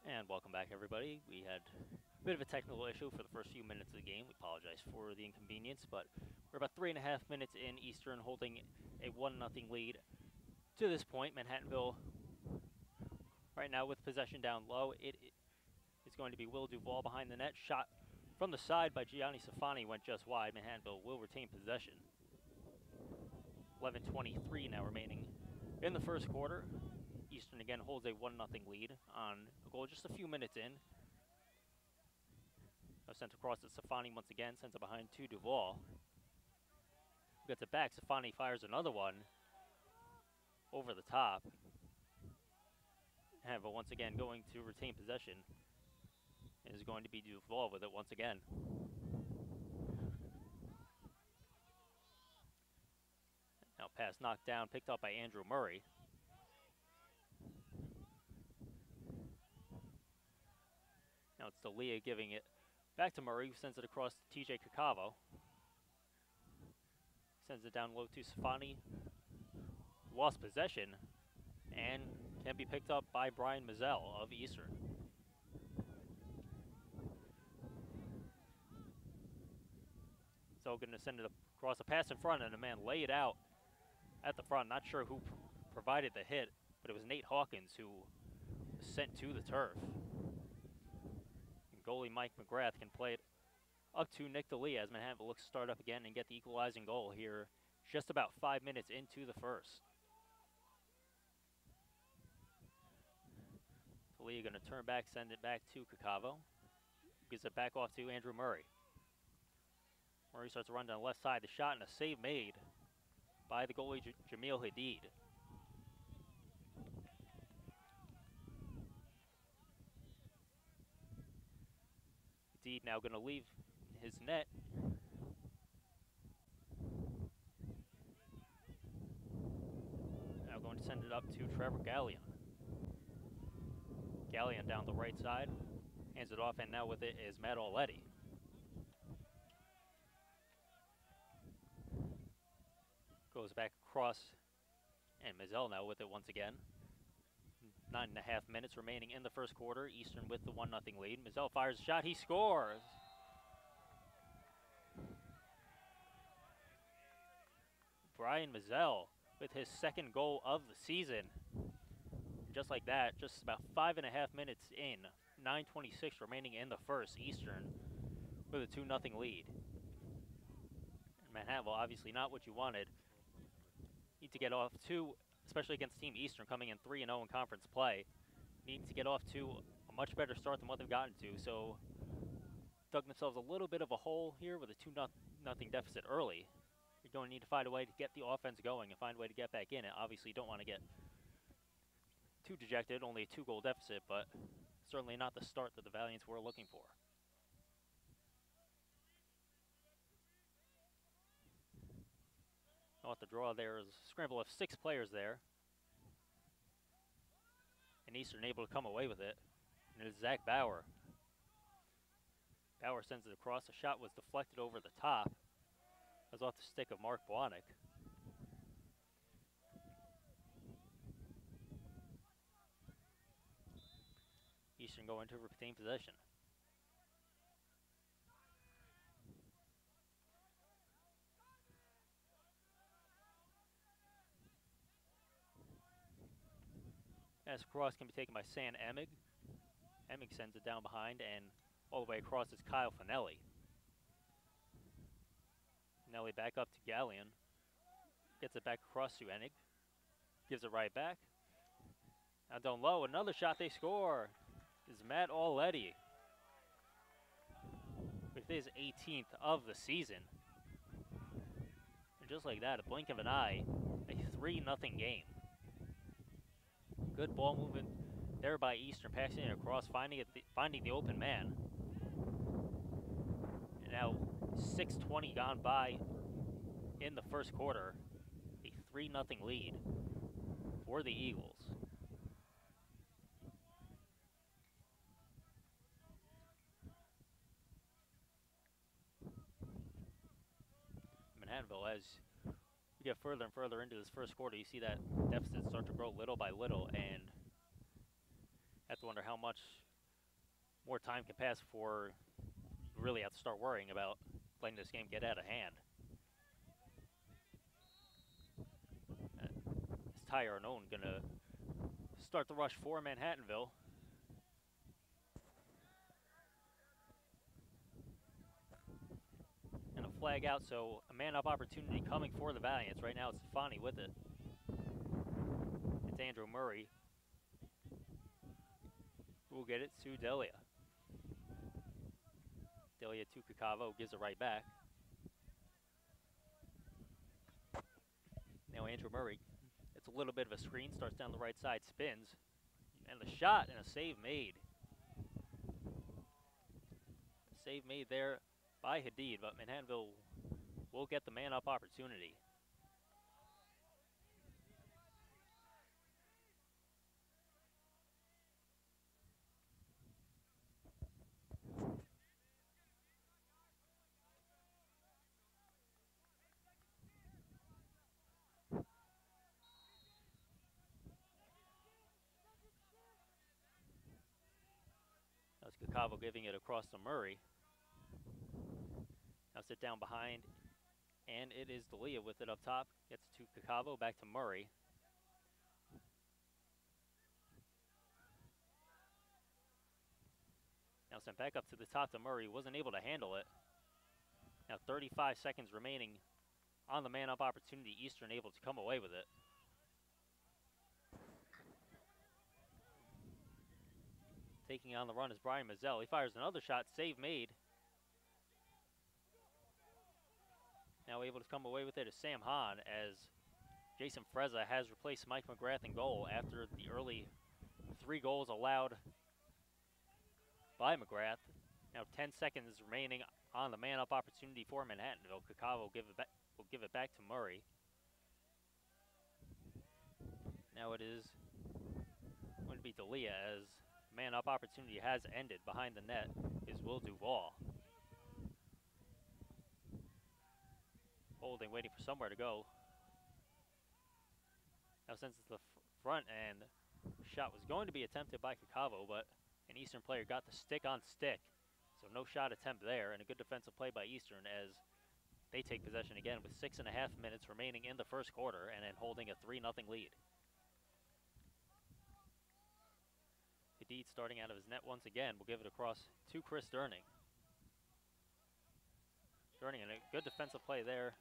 And welcome back, everybody. We had a bit of a technical issue for the first few minutes of the game. We apologize for the inconvenience, but we're about 3.5 minutes in, Eastern holding a 1-0 lead. To this point, Manhattanville right now with possession down low. It is going to be Will Duvall behind the net. Shot from the side by Gianni Safani went just wide. Manhattanville will retain possession. 11:23 now remaining in the first quarter. Eastern again holds a 1-0 lead on a goal just a few minutes in. Now sent across to Safani once again, sends it behind to Duvall. Gets it back, Safani fires another one over the top. But once again going to retain possession is going to be Duvall with it once again. Now pass knocked down, picked up by Andrew Murray. Now it's D'Elia giving it back to Murray, who sends it across to TJ Cacavo. Sends it down low to Safani. Lost possession and can be picked up by Brian Mazzell of Eastern. So going to send it across a pass in front, and a man lay it out at the front. Not sure who provided the hit, but it was Nate Hawkins who was sent to the turf. And goalie Mike McGrath can play it up to Nick D'Elia as Manhattanville looks to start up again and get the equalizing goal here just about 5 minutes into the first. D'Elia going to turn back, send it back to Cacavo. Gives it back off to Andrew Murray. Murray starts to run down the left side. The shot and a save made by the goalie Jamil Hadid. Hadid now going to leave his net. Now going to send it up to Trevor Gallion. Gallion down the right side, hands it off, and now with it is Matt Oletti. Goes back across, and Mazzell now with it once again. 9.5 minutes remaining in the first quarter. Eastern with the 1-0 lead. Mazzell fires a shot, he scores! Brian Mazzell with his second goal of the season. Just like that, just about 5.5 minutes in, 9:26 remaining in the first. Eastern with a 2-0 lead. And Manhattanville, obviously not what you wanted. Need to get off to, especially against Team Eastern coming in 3-0 in conference play, need to get off to a much better start than what they've gotten to. So dug themselves a little bit of a hole here with a 2-0 deficit early. You're going to need to find a way to get the offense going and find a way to get back in it. Obviously, you don't want to get too dejected, only a 2-goal deficit, but certainly not the start that the Valiants were looking for. Off the draw there is a scramble of 6 players there. And Eastern able to come away with it. And it is Zach Bauer. Bauer sends it across. The shot was deflected over the top. That was off the stick of Mark Blahnik. Eastern going to retain possession. As cross can be taken by San Emig. Emig sends it down behind, and all the way across is Kyle Finelli. Finelli back up to Gallion. Gets it back across to Enig. Gives it right back. Now down low, another shot, they score. Is Matt Oletti with his 18th of the season. And just like that, a blink of an eye, a 3-0 game. Good ball movement there by Eastern, passing it across, finding the open man. And now 6:20 gone by in the first quarter, a 3-0 lead for the Eagles. Manhattanville, as we get further and further into this first quarter, you see that deficit start to grow little by little, and have to wonder how much more time can pass before you really have to start worrying about letting this game get out of hand. Is Ty Arnone going to start the rush for Manhattanville? And a flag out, so a man-up opportunity coming for the Valiants. Right now it's Stefani with it. It's Andrew Murray who will get it to Delia. Delia to Kakavo, gives it right back. Now Andrew Murray, it's a little bit of a screen, starts down the right side, spins, and the shot and a save made. Save made there by Hadid, but Manhattanville will get the man-up opportunity. That's Kakavo giving it across to Murray. Now sit down behind, and it is Delia with it up top. Gets to Kakavo, back to Murray. Now sent back up to the top to Murray, wasn't able to handle it. Now 35 seconds remaining on the man-up opportunity. Eastern able to come away with it. Taking on the run is Brian Mazzell. He fires another shot, save made. Now able to come away with it is Sam Hahn, as Jason Frezza has replaced Mike McGrath in goal after the early 3 goals allowed by McGrath. Now 10 seconds remaining on the man-up opportunity for Manhattanville. Kakavo will give it back to Murray. Now it is going to be Delia, as man-up opportunity has ended. Behind the net is Will Duvall. Holding, waiting for somewhere to go. Now since it's the front end, shot was going to be attempted by Kakavo, but an Eastern player got the stick on stick. So no shot attempt there, and a good defensive play by Eastern as they take possession again with 6.5 minutes remaining in the first quarter, and then holding a 3-0 lead. Hadid starting out of his net once again. Will give it across to Chris Durning. Durning, and a good defensive play there.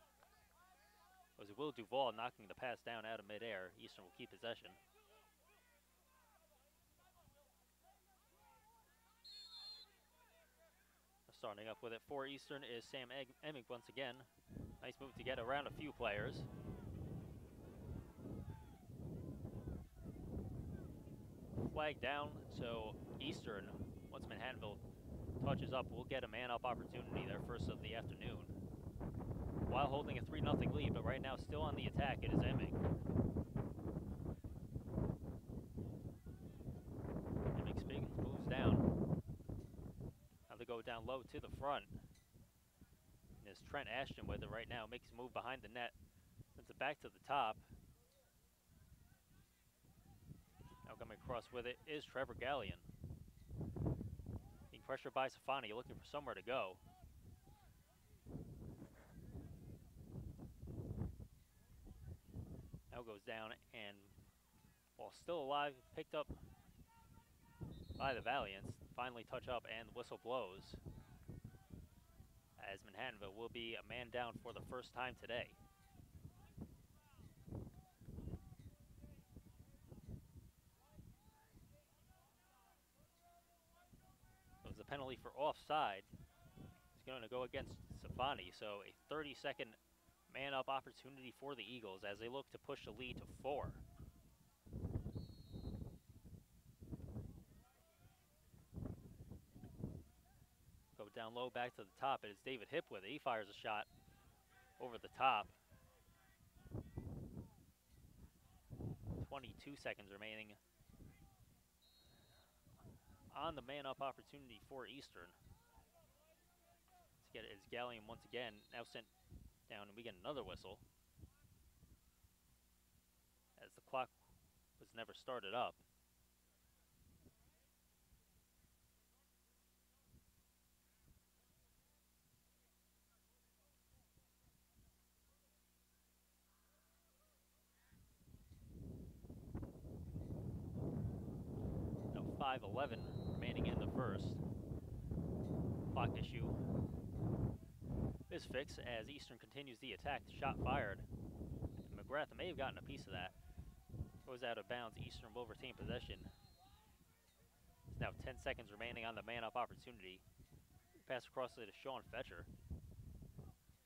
It was Will Duvall knocking the pass down out of midair. Eastern will keep possession. Starting up with it for Eastern is Sam Emming once again. Nice move to get around a few players. Flag down, so Eastern, once Manhattanville touches up, will get a man-up opportunity, their first of the afternoon. While holding a 3-0 lead, but right now still on the attack, it is Emming. Emming moves down. Now they go down low to the front. And there's Trent Ashton with it right now, makes a move behind the net. Sends it back to the top. Now coming across with it is Trevor Gallion. Being pressured by Stefani, looking for somewhere to go. Now goes down, and while still alive, picked up by the Valiants. Finally touch up, and the whistle blows, as Manhattanville will be a man down for the first time today. It was a penalty for offside. It's going to go against Stefani, so a 30-second man-up opportunity for the Eagles as they look to push the lead to 4. Go down low, back to the top. It is David Hipp with it. He fires a shot over the top. 22 seconds remaining on the man-up opportunity for Eastern. Let's get it. It's Gallium once again, now sent down, and we get another whistle, as the clock was never started up. 5:11 remaining in the first. Clock issue is fixed as Eastern continues the attack. Shot fired. McGrath may have gotten a piece of that. Goes out of bounds. Eastern will retain possession. It's now 10 seconds remaining on the man-up opportunity. Pass across to Sean Fetcher.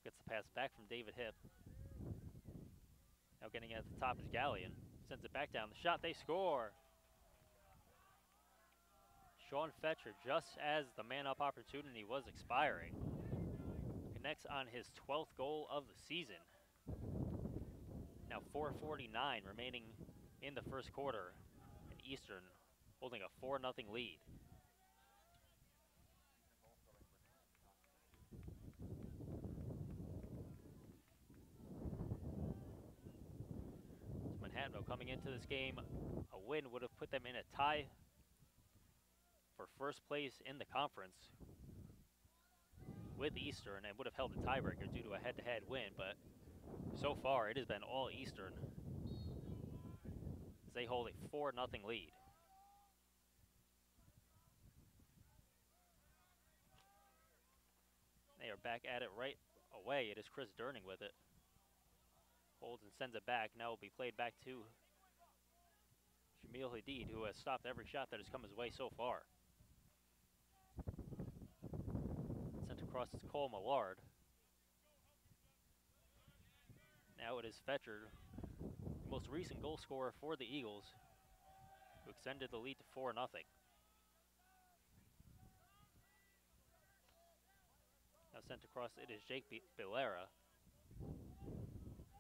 Gets the pass back from David Hipp. Now getting at the top is Gallion. Sends it back down. The shot, they score. Sean Fetcher, just as the man-up opportunity was expiring, connects on his 12th goal of the season. Now 4:49 remaining in the first quarter, and Eastern holding a 4-0 lead. So Manhattanville coming into this game, a win would have put them in a tie for first place in the conference with Eastern and would have held the tiebreaker due to a head-to-head win, but so far it has been all Eastern as they hold a 4-0 lead. They are back at it right away. It is Chris Durning with it. Holds and sends it back. Now will be played back to Jamil Hadid, who has stopped every shot that has come his way so far. Sent across is Cole Millard. Now it is Fetcher, the most recent goal scorer for the Eagles, who extended the lead to 4-0. Now sent across, it is Jake Bilera.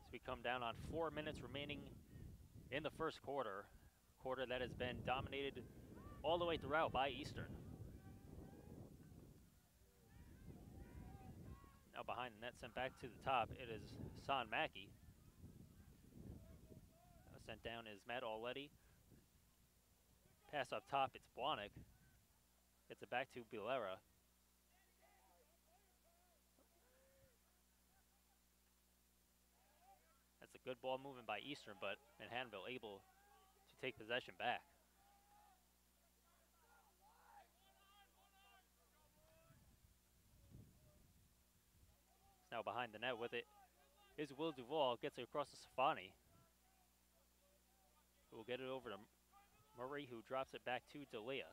As we come down on 4 minutes remaining in the first quarter, a quarter that has been dominated all the way throughout by Eastern. Now behind the net, sent back to the top, it is Son Mackey. Now sent down is Matt Already. Pass up top, it's Blahnik. Gets it back to Bilera. That's a good ball movement by Eastern, but Manhattanville able to take possession back. Now behind the net with it is Will Duvall. Gets it across to Safani, who will get it over to Murray, who drops it back to D'Elia.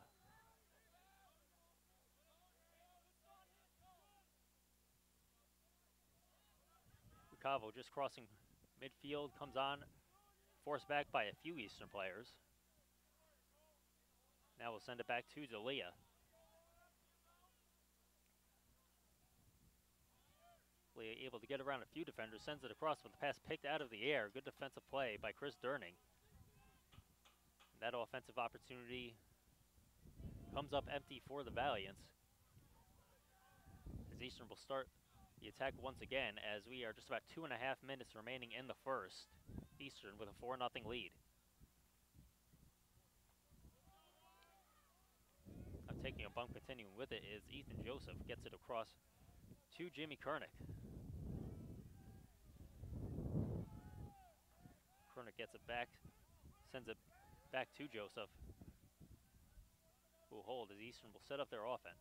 Cavo just crossing midfield, comes on, forced back by a few Eastern players. Now we'll send it back to D'Elia. Able to get around a few defenders, sends it across with the pass picked out of the air. Good defensive play by Chris Durning. That offensive opportunity comes up empty for the Valiants, as Eastern will start the attack once again, as we are just about 2.5 minutes remaining in the first. Eastern with a 4-0 lead. Now taking a bump, continuing with it, is Ethan Joseph. Gets it across to Jimmy Kernick. Kernick gets it back, sends it back to Joseph, who will hold as Eastern will set up their offense.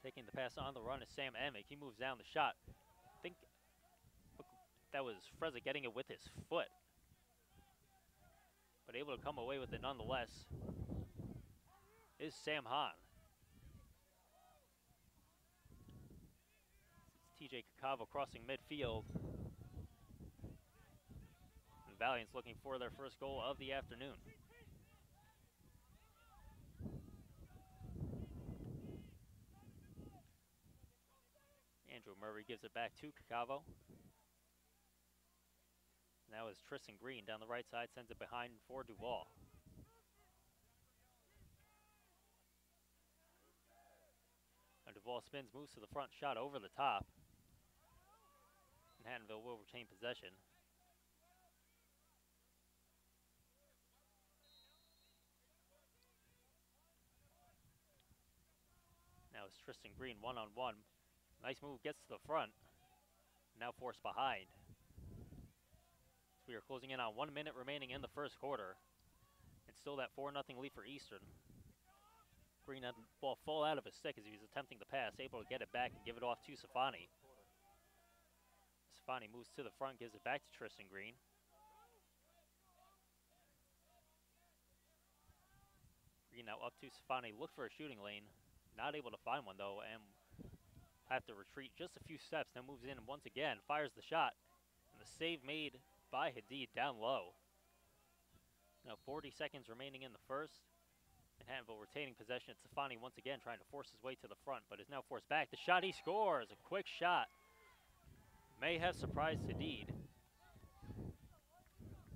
Taking the pass on the run is Sam Emick. He moves down the shot. I think that was Frezza getting it with his foot, but able to come away with it nonetheless is Sam Hahn. It's TJ Cacavo crossing midfield. The Valiants looking for their first goal of the afternoon. Andrew Murray gives it back to Cacavo. Now is Tristan Green down the right side, sends it behind for Duvall. And Duvall spins, moves to the front, shot over the top. Manhattanville will retain possession. Now it's Tristan Green one-on-one. Nice move, gets to the front. Now forced behind. So we are closing in on 1 minute remaining in the first quarter. It's still that 4-0 lead for Eastern. Green had the ball fall out of his stick as he was attempting to pass, able to get it back and give it off to Safani. Safani moves to the front, gives it back to Tristan Green. Green now up to Safani, look for a shooting lane. Not able to find one though, and have to retreat just a few steps. Now moves in once again, fires the shot. And the save made by Hadid down low. Now 40 seconds remaining in the first. Manhattanville retaining possession. It's Safani once again trying to force his way to the front, but is now forced back. The shot, he scores! A quick shot. May have surprised Hadid.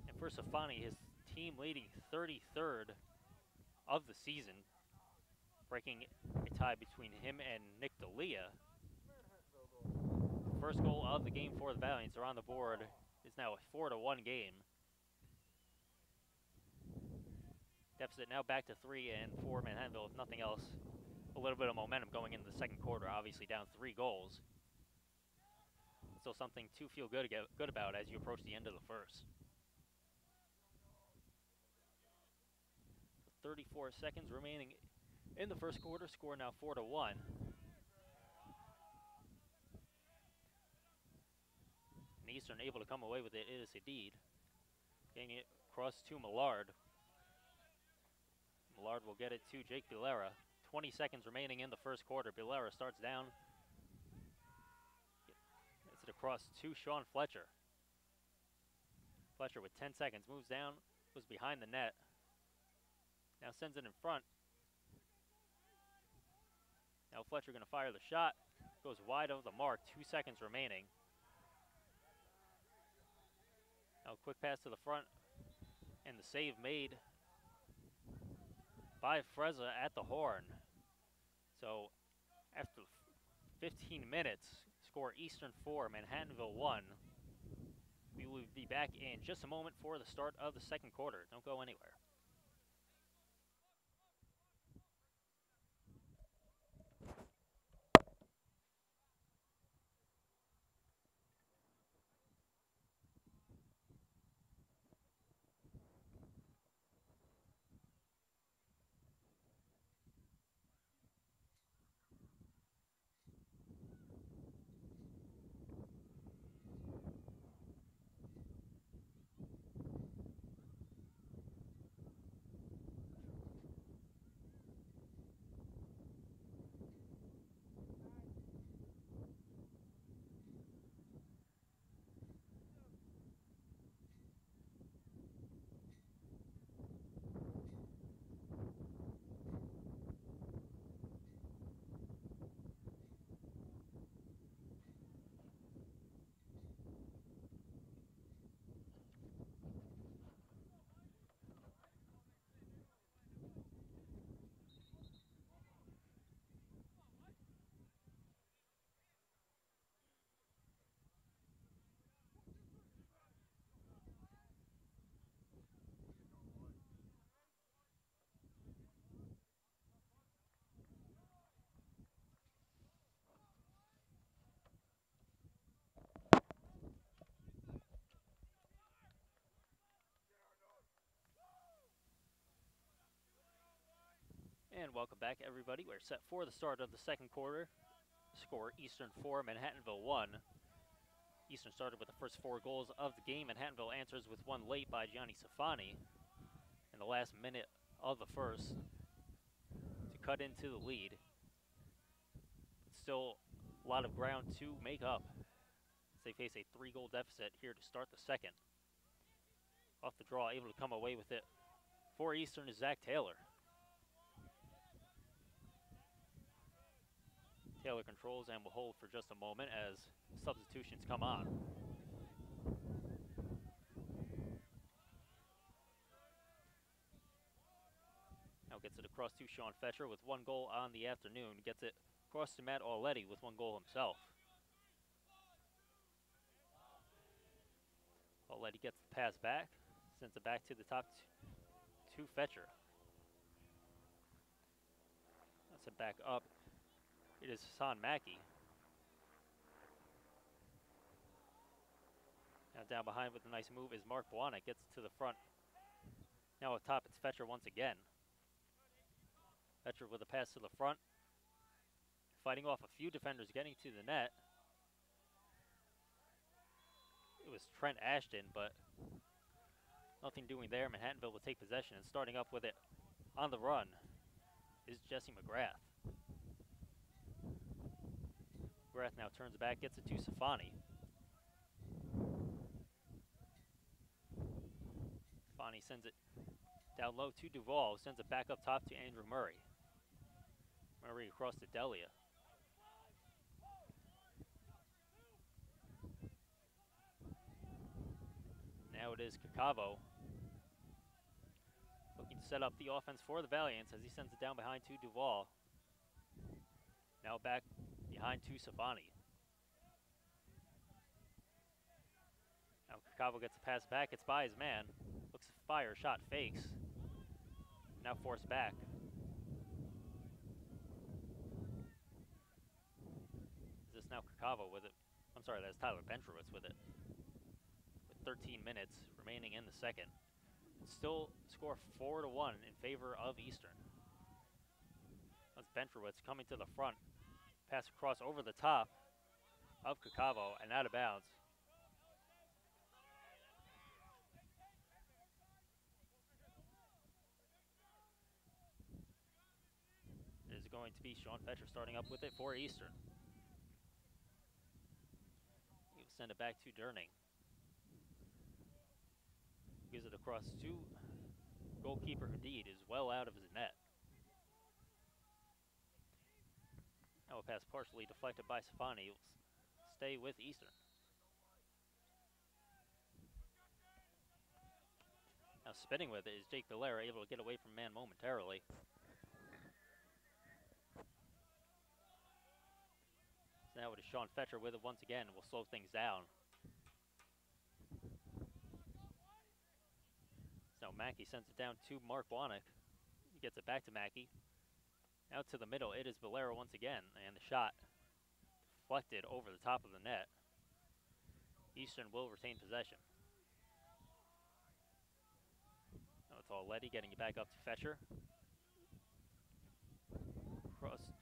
And for Safani, his team leading 33rd of the season, breaking a tie between him and Nick D'Elia. First goal of the game for the Valiants are on the board. It's now a 4-1 game. Deficit now back to 3, and for Manhattanville, if nothing else, a little bit of momentum going into the second quarter. Obviously down 3 goals. Still something to feel good about as you approach the end of the first. 34 seconds remaining in the first quarter. Score now 4-1. And Eastern able to come away with it. It is Hadid. Getting it across to Millard. Millard will get it to Jake Bilera. 20 seconds remaining in the first quarter. Bilera starts down. Gets it across to Sean Fletcher. Fletcher with 10 seconds. Moves down. Was behind the net. Now sends it in front. Now Fletcher going to fire the shot. Goes wide of the mark. 2 seconds remaining. Now quick pass to the front. And the save made by Freza at the horn. So after 15 minutes, score Eastern 4, Manhattanville 1. We will be back in just a moment for the start of the second quarter. Don't go anywhere. And welcome back, everybody. We're set for the start of the second quarter. Score Eastern 4, Manhattanville 1. Eastern started with the first 4 goals of the game. Manhattanville answers with one late by Gianni Safani in the last minute of the first to cut into the lead. But still a lot of ground to make up as they face a 3-goal deficit here to start the second. Off the draw, able to come away with it for Eastern is Zach Taylor. Taylor controls and will hold for just a moment as substitutions come on. Now gets it across to Sean Fletcher with 1 goal on the afternoon. Gets it across to Matt Auletti with 1 goal himself. Auletti gets the pass back, sends it back to the top to Fletcher. That's it back up. It is Hassan Mackey. Now down behind with a nice move is Mark Buana. Gets it to the front. Now up top, it's Fetcher once again. Fetcher with a pass to the front. Fighting off a few defenders, getting to the net. It was Trent Ashton, but nothing doing there. Manhattanville will take possession, and starting up with it on the run is Jesse McGrath. McGrath now turns back, gets it to Safani. Safani sends it down low to Duvall, sends it back up top to Andrew Murray. Murray across to Delia. Now it is Kakavo looking to set up the offense for the Valiants as he sends it down behind to Duvall. Now back behind to Safani. Now Kakavo gets a pass back, it's by his man. Looks to fire, shot fakes. Now forced back. Is this now Kakavo with it? I'm sorry, that's Tyler Bentrowitz with it. 13 minutes remaining in the second. Still score 4-1 in favor of Eastern. That's Bentrowitz coming to the front. Pass across over the top of Kakavo and out of bounds. It is going to be Sean Fetcher starting up with it for Eastern. He will send it back to Durning. Gives it across to goalkeeper Hadid, is well out of his net. Now a pass partially deflected by Safani. Will stay with Eastern. Now spinning with it is Jake Valera, able to get away from man momentarily. So now it is Sean Fetcher with it once again, will slow things down. Now Mackey sends it down to Mark Wanek. He gets it back to Mackey. Out to the middle, it is Valera once again, and the shot deflected over the top of the net. Eastern will retain possession. Now it's all Letty getting it back up to Fetcher. Cross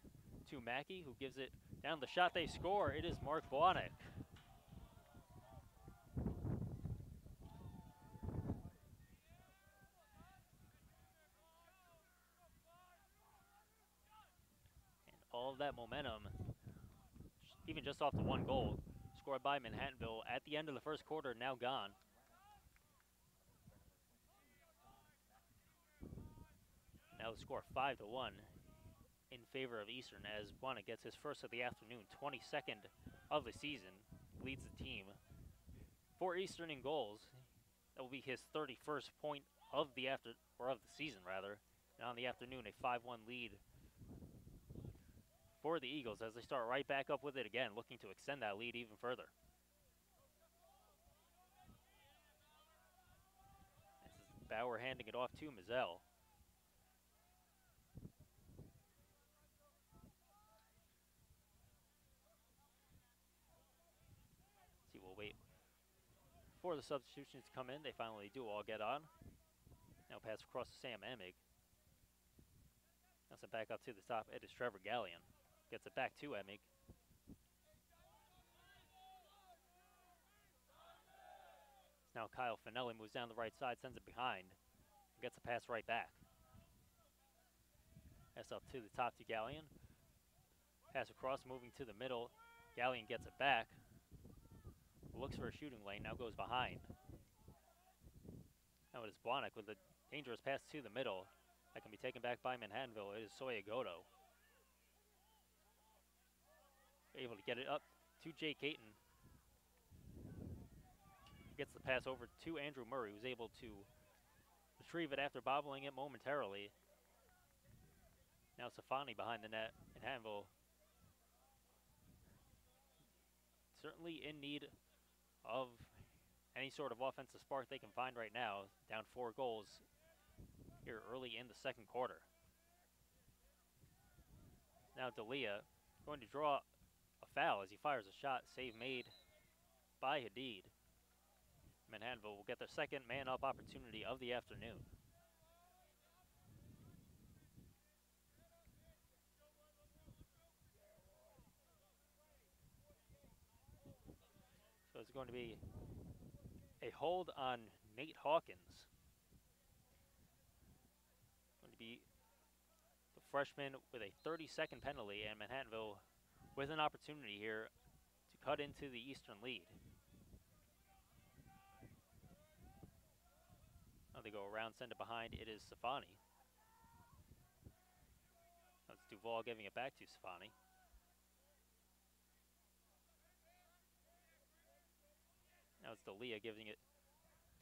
to Mackey, who gives it down the shot. They score. It is Mark Wanek. All of that momentum, even just off the one goal, scored by Manhattanville at the end of the first quarter, now gone. Now the score 5-1 in favor of Eastern as Wanek gets his first of the afternoon, 22nd of the season, leads the team. For Eastern in goals, that will be his 31st point of the season rather. And on the afternoon, a 5-1 lead for the Eagles as they start right back up with it again, looking to extend that lead even further. This is Bauer handing it off to Mazel. See, we'll wait for the substitutions to come in. They finally do all get on. Now pass across to Sam Emig. Now sent back up to the top. It is Trevor Gallion. Gets it back to Emig. Now Kyle Finelli moves down the right side, sends it behind, and gets a pass right back. Pass up to the top to Gallion. Pass across, moving to the middle. Gallion gets it back. Looks for a shooting lane, now goes behind. Now it is Blanek with a dangerous pass to the middle. That can be taken back by Manhattanville. It is Soyagoto. Able to get it up to Jake Caton. Gets the pass over to Andrew Murray, who's able to retrieve it after bobbling it momentarily. Now Safani behind the net. Manhattanville certainly in need of any sort of offensive spark they can find right now. Down 4 goals here early in the second quarter. Now Delia going to draw a foul as he fires a shot. Save made by Hadid. Manhattanville will get their second man-up opportunity of the afternoon. There's going to be a hold on Nate Hawkins. Going to be the freshman with a 30-second penalty, and Manhattanville with an opportunity here to cut into the Eastern lead. Now they go around, send it behind. It is Safani. That's Duval giving it back to Safani. Now it's D'Elia giving it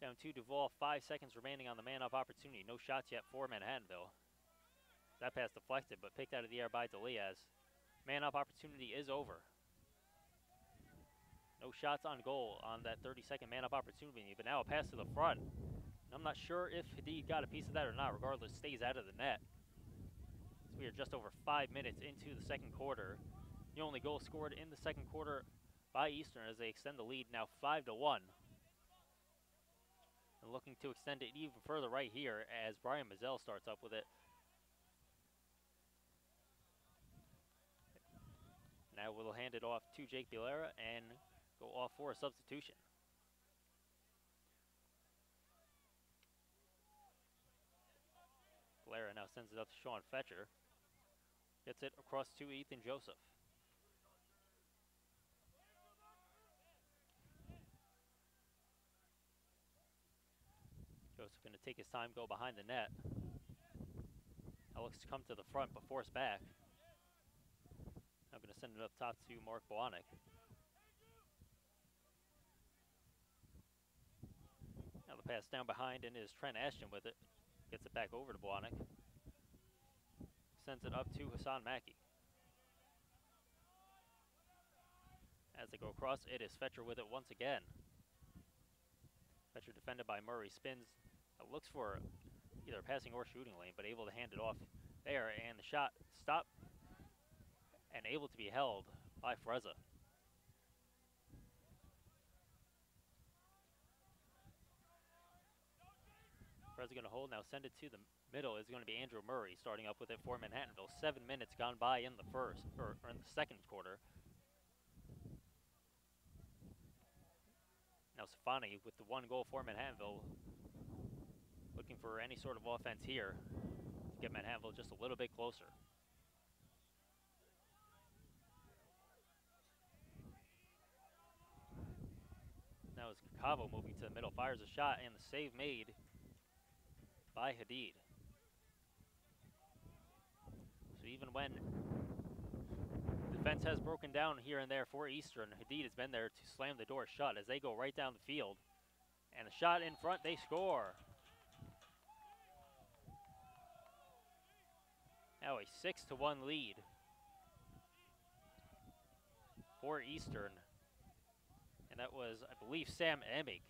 down to Duval. 5 seconds remaining on the man-up opportunity. No shots yet for Manhattanville. That pass deflected, but picked out of the air by D'Elia. Man-up opportunity is over. No shots on goal on that 30-second man-up opportunity, but now a pass to the front. And I'm not sure if Hadid got a piece of that or not. Regardless, stays out of the net. So we are just over 5 minutes into the second quarter. The only goal scored in the second quarter by Eastern as they extend the lead now 5-1. And looking to extend it even further right here as Brian Mazzell starts up with it. Now we'll hand it off to Jake Bilera and go off for a substitution. Bilera now sends it up to Sean Fetcher. Gets it across to Ethan Joseph. Joseph going to take his time, go behind the net. Now looks to come to the front, but forced back. Now going to send it up top to Mark Bowanek. Now the pass down behind, and is Trent Ashton with it. Gets it back over to Bowanek. Sends it up to Hassan Mackey. As they go across, it is Fetcher with it once again. Fetcher defended by Murray, spins, looks for either passing or shooting lane, but able to hand it off there, and the shot stopped and able to be held by Frezza. Frezza going to hold, now send it to the middle is going to be Andrew Murray starting up with it for Manhattanville. 7 minutes gone by in the first, or in the second quarter. Now Safani with the 1 goal for Manhattanville, looking for any sort of offense here to get Manhattanville just a little bit closer. Now it's Cavo moving to the middle, fires a shot, and the save made by Hadid. So even when defense has broken down here and there for Eastern, Hadid has been there to slam the door shut as they go right down the field. And the shot in front, they score. Now a 6-1 lead for Eastern. And that was, I believe, Sam Emig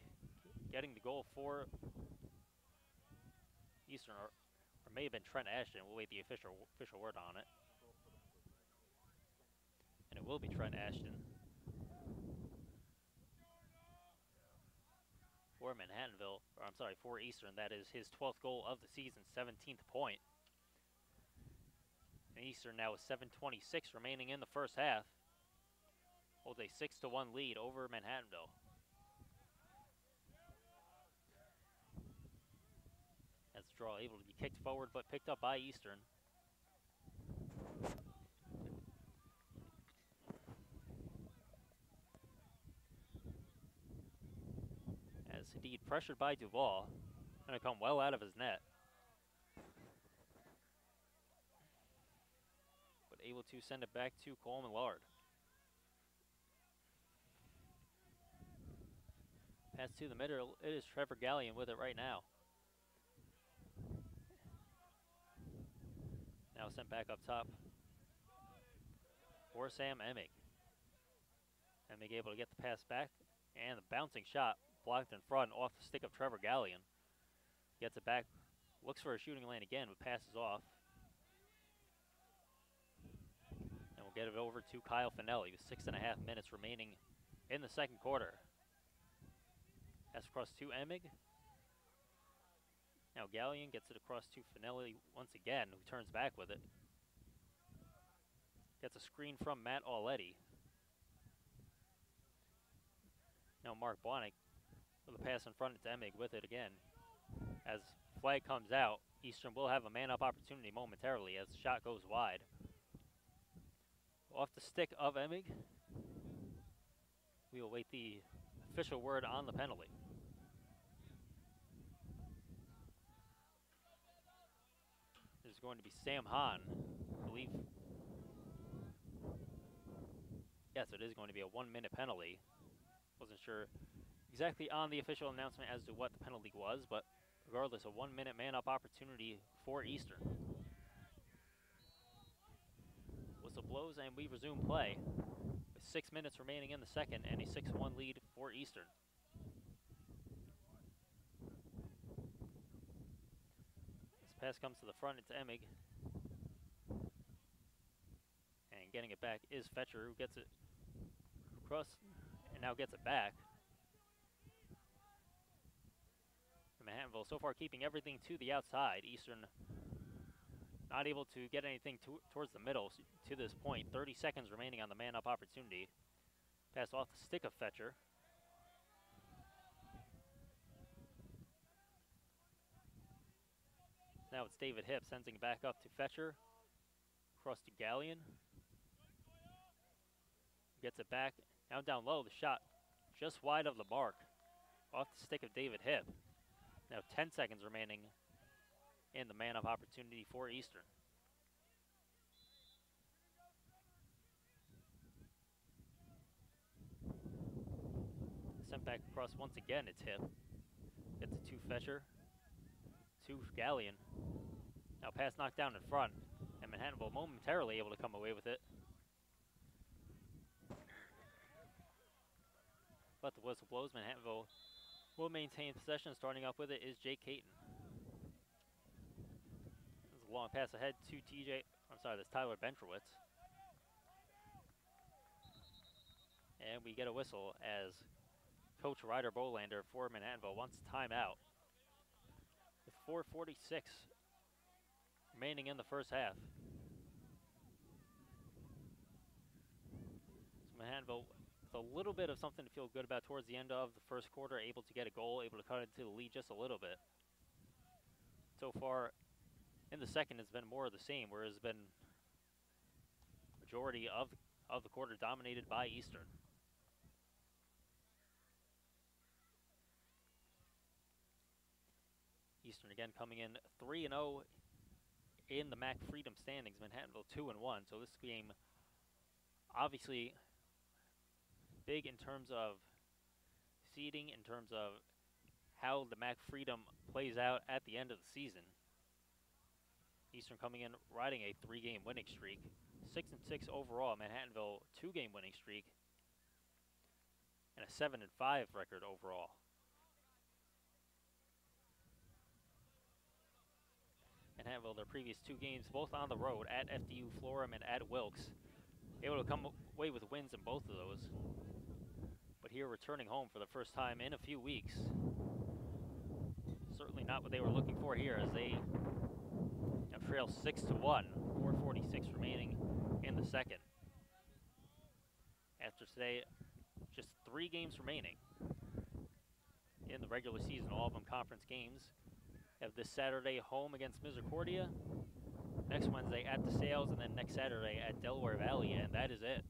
getting the goal for Eastern, or may have been Trent Ashton. We'll wait the official word on it. And it will be Trent Ashton for Manhattanville, or I'm sorry, for Eastern. That is his 12th goal of the season, 17th point. And Eastern now with 7:26 remaining in the first half holds a 6-1 lead over Manhattanville. As the draw able to be kicked forward, but picked up by Eastern. As Hadid pressured by Duval, going to come well out of his net. But able to send it back to Coleman Lard. Pass to the middle, it is Trevor Gallion with it right now. Now sent back up top for Sam Emig. Emig able to get the pass back, and the bouncing shot blocked in front off the stick of Trevor Gallion. Gets it back, looks for a shooting lane again, but passes off. And we'll get it over to Kyle Finelli with 6.5 minutes remaining in the second quarter. Pass across to Emig. Now Gallion gets it across to Finelli once again, who turns back with it. Gets a screen from Matt Auletti. Now Mark Blahnik with a pass in front. It's Emig with it again. As flag comes out, Eastern will have a man-up opportunity momentarily as the shot goes wide. Off the stick of Emig. We will wait the official word on the penalty. This is going to be Sam Hahn, I believe. Yes, it is going to be a 1-minute penalty. Wasn't sure exactly on the official announcement as to what the penalty was, but regardless, a 1-minute man-up opportunity for Eastern. Whistle blows and we resume play with 6 minutes remaining in the second and a 6-1 lead for Eastern. This pass comes to the front, it's Emig. And getting it back is Fetcher, who gets it across and now gets it back. Manhattanville so far keeping everything to the outside. Eastern not able to get anything towards the middle to this point. 30 seconds remaining on the man-up opportunity. Pass off the stick of Fetcher. Now it's David Hipp sending it back up to Fetcher. Across to Gallion. Gets it back. Now down low, the shot just wide of the mark. Off the stick of David Hipp. Now 10 seconds remaining in the man-up opportunity for Eastern. Sent back across once again, it's Hipp. Gets it to Fetcher. To Gallion. Now pass knocked down in front. And Manhattanville momentarily able to come away with it. But the whistle blows. Manhattanville will maintain possession. Starting up with it is Jake Caton. There's a long pass ahead to that's Tyler Bentrowitz. And we get a whistle as Coach Ryder Bolander for Manhattanville wants timeout. With 4:46 remaining in the first half. So Manhattanville with a little bit of something to feel good about towards the end of the first quarter, able to get a goal, able to cut into the lead just a little bit. So far in the second it's been more of the same, whereas it's been majority of the quarter dominated by Eastern. Eastern again coming in 3-0 in the MAC Freedom standings. Manhattanville 2-1. So this game obviously big in terms of seeding, in terms of how the MAC Freedom plays out at the end of the season. Eastern coming in riding a 3-game winning streak. 6-6 overall. Manhattanville 2-game winning streak. And a 7-5 record overall. Manhattanville, their previous 2 games, both on the road at FDU Florham and at Wilkes. Able to come away with wins in both of those. But here returning home for the first time in a few weeks. Certainly not what they were looking for here as they now trail 6-1. 4:46 remaining in the second. After today, just 3 games remaining in the regular season, all of them conference games. Have this Saturday home against Misericordia, next Wednesday at DeSales, and then next Saturday at Delaware Valley, and that is it.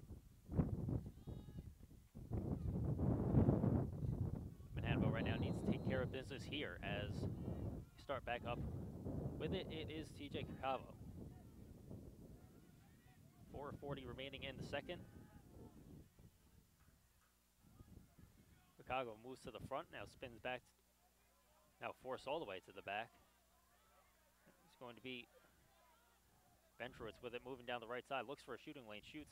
Manhattanville right now needs to take care of business here as we start back up with it. It is TJ Cacavo. 4:40 remaining in the second. Chicago moves to the front, now spins back. Now forced all the way to the back. It's going to be Bentrowitz with it, moving down the right side. Looks for a shooting lane, shoots,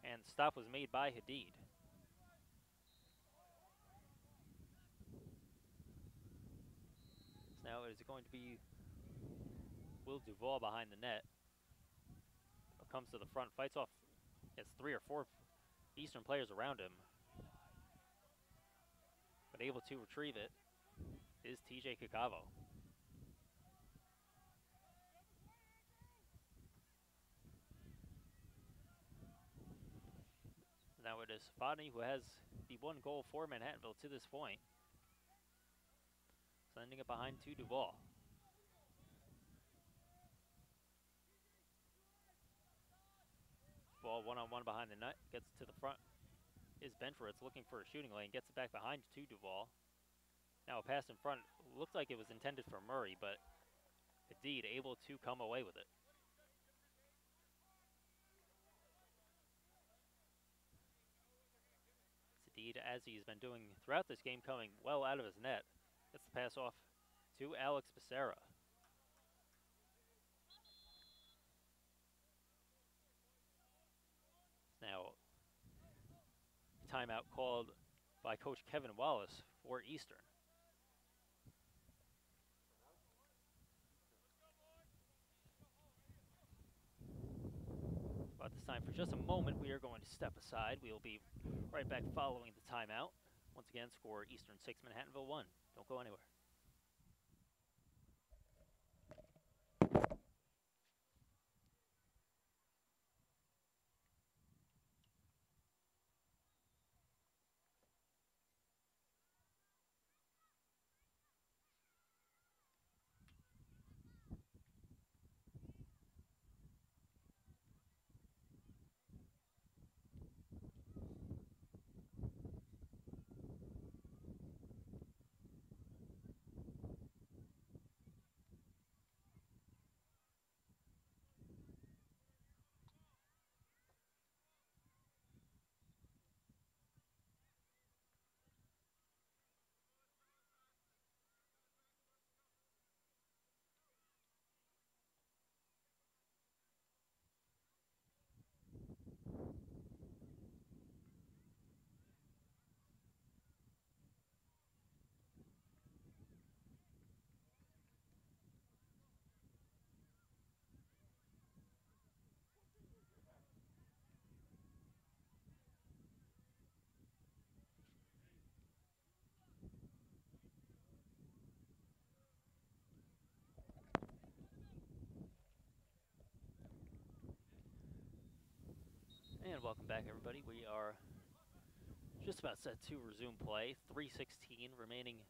and stop was made by Hadid. So now it is going to be Will Duvall behind the net. Comes to the front, fights off. It's 3 or 4 Eastern players around him, but able to retrieve it is TJ Cacavo. Now it is Fodney who has the 1 goal for Manhattanville to this point, sending it behind to Duval. Ball one-on-one behind the net, gets to the front. Is Benford's looking for a shooting lane, gets it back behind to Duval. Now a pass in front, looked like it was intended for Murray, but indeed able to come away with it. Indeed, as he's been doing throughout this game, coming well out of his net. Gets the pass off to Alex Becerra. Now, timeout called by Coach Kevin Wallace for Eastern. About this time, for just a moment, we are going to step aside. We will be right back following the timeout. Once again, score Eastern 6, Manhattanville 1. Don't go anywhere. And welcome back, everybody. We are just about set to resume play. 3:16 remaining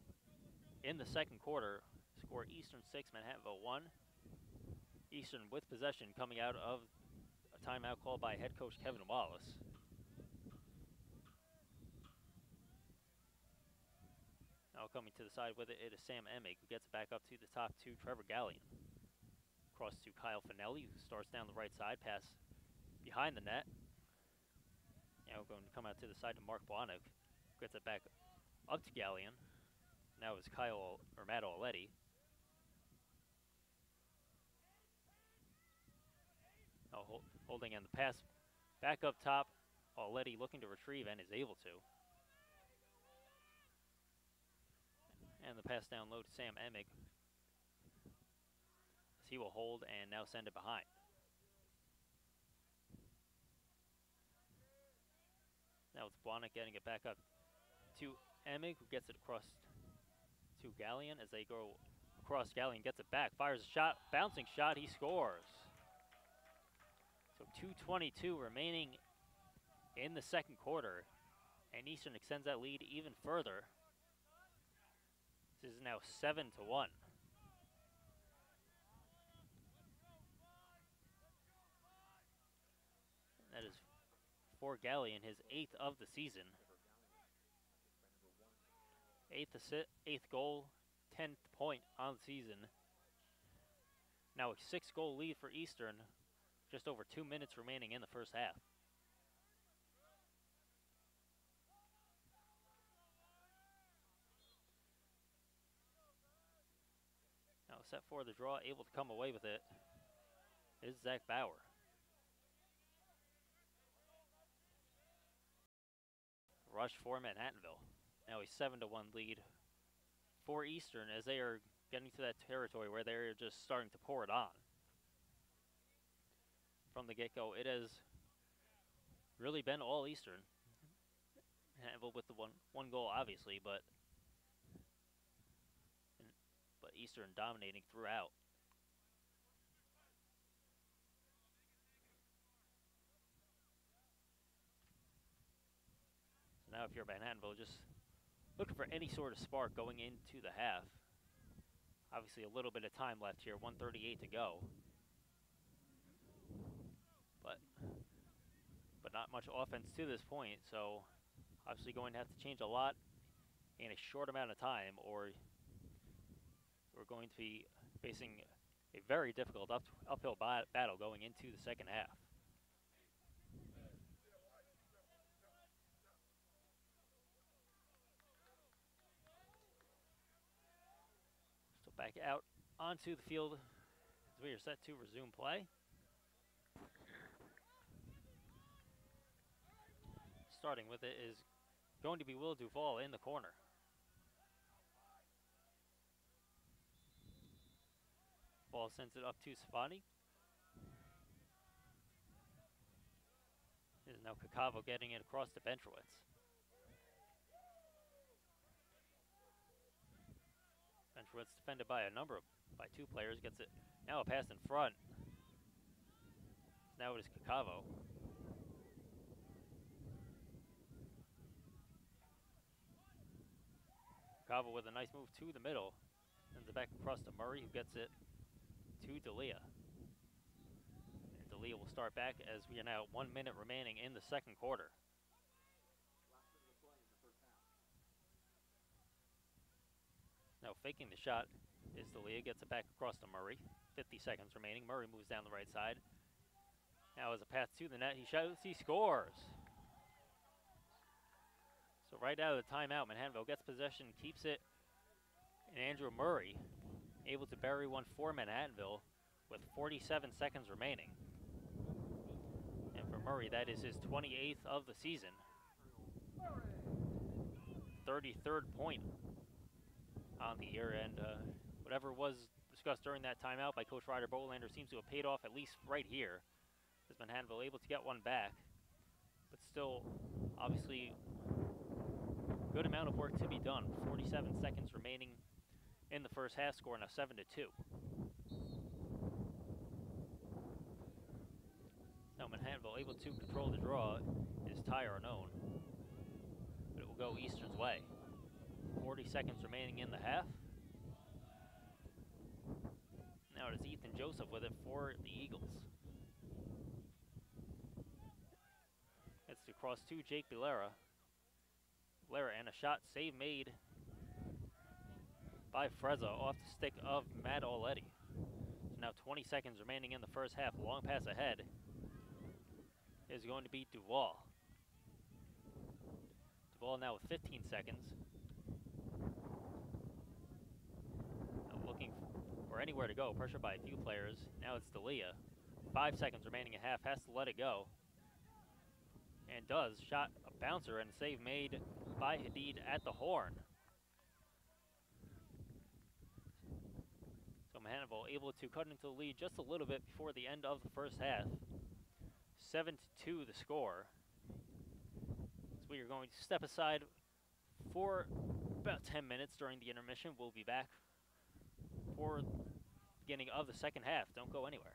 in the second quarter. Score Eastern 6, Manhattanville 1. Eastern with possession coming out of a timeout called by head coach Kevin Wallace. Now coming to the side with it, it is Sam Emig who gets it back up to the top to Trevor Gallion. Cross to Kyle Finelli, who starts down the right side, pass behind the net. Now going to come out to the side to Mark Blahnik, gets it back up to Gallion. Now is Matt Oletti. Now holding in the pass back up top. Oletti looking to retrieve and is able to. And the pass down low to Sam Emig, as he will hold and now send it behind. Now it's Blahnik getting it back up to Emig, who gets it across to Gallion as they go across. Gallion gets it back, fires a shot, bouncing shot, he scores. So 2:22 remaining in the second quarter, and Eastern extends that lead even further. This is now 7-1. That is for Gallion, his 8th of the season. 8th goal, 10th point on the season. Now a 6-goal lead for Eastern, just over 2 minutes remaining in the first half. Now set for the draw, able to come away with it is Zach Bauer. Rush for Manhattanville. Now a 7-1 lead for Eastern as they are getting to that territory where they're just starting to pour it on. From the get-go, it has really been all Eastern. Manhattanville with the one goal, obviously, but Eastern dominating throughout. if you're Manhattanville, just looking for any sort of spark going into the half. Obviously, a little bit of time left here, 1:38 to go. But not much offense to this point, so obviously going to have to change a lot in a short amount of time, or we're going to be facing a very difficult uphill battle going into the second half. So back out onto the field as we are set to resume play. Starting with it is going to be Will Duvall in the corner. Ball sends it up to Savani. This is now Kakavo getting it across to Bentrowitz. Bentrowitz defended by two players, gets it. Now a pass in front. Now it is Kakavo. Kakavo with a nice move to the middle. Sends it back across to Murray, who gets it to D'Elia. And D'Elia will start back as we are now 1 minute remaining in the second quarter. Now faking the shot is D'Elia, gets it back across to Murray. 50 seconds remaining. Murray moves down the right side. Now as a pass to the net, he shoots, he scores. So right out of the timeout, Manhattanville gets possession, keeps it, and Andrew Murray able to bury one for Manhattanville with 47 seconds remaining. And for Murray, that is his 28th of the season. 33rd point on the year, and whatever was discussed during that timeout by Coach Ryder Bolander seems to have paid off, at least right here, as Manhattanville able to get one back. But still, obviously, good amount of work to be done. 47 seconds remaining in the first half, score now 7-2. Now Manhattanville able to control the draw is tie or known, but it will go Eastern's way. 40 seconds remaining in the half. Now it is Ethan Joseph with it for the Eagles. It's to cross to Jake Bilera. Bilera, and a shot save made by Frezza off the stick of Matt Oletti. So now 20 seconds remaining in the first half. Long pass ahead is going to be Duvall. Duvall now with 15 seconds. Now looking for anywhere to go. Pressured by a few players. Now it's D'Elia. 5 seconds remaining in half. Has to let it go. And does. Shot a bouncer and save made by Hadid at the horn. So Manhattanville able to cut into the lead just a little bit before the end of the first half. 7-2 the score. So we are going to step aside for about 10 minutes during the intermission. We'll be back for the beginning of the second half. Don't go anywhere.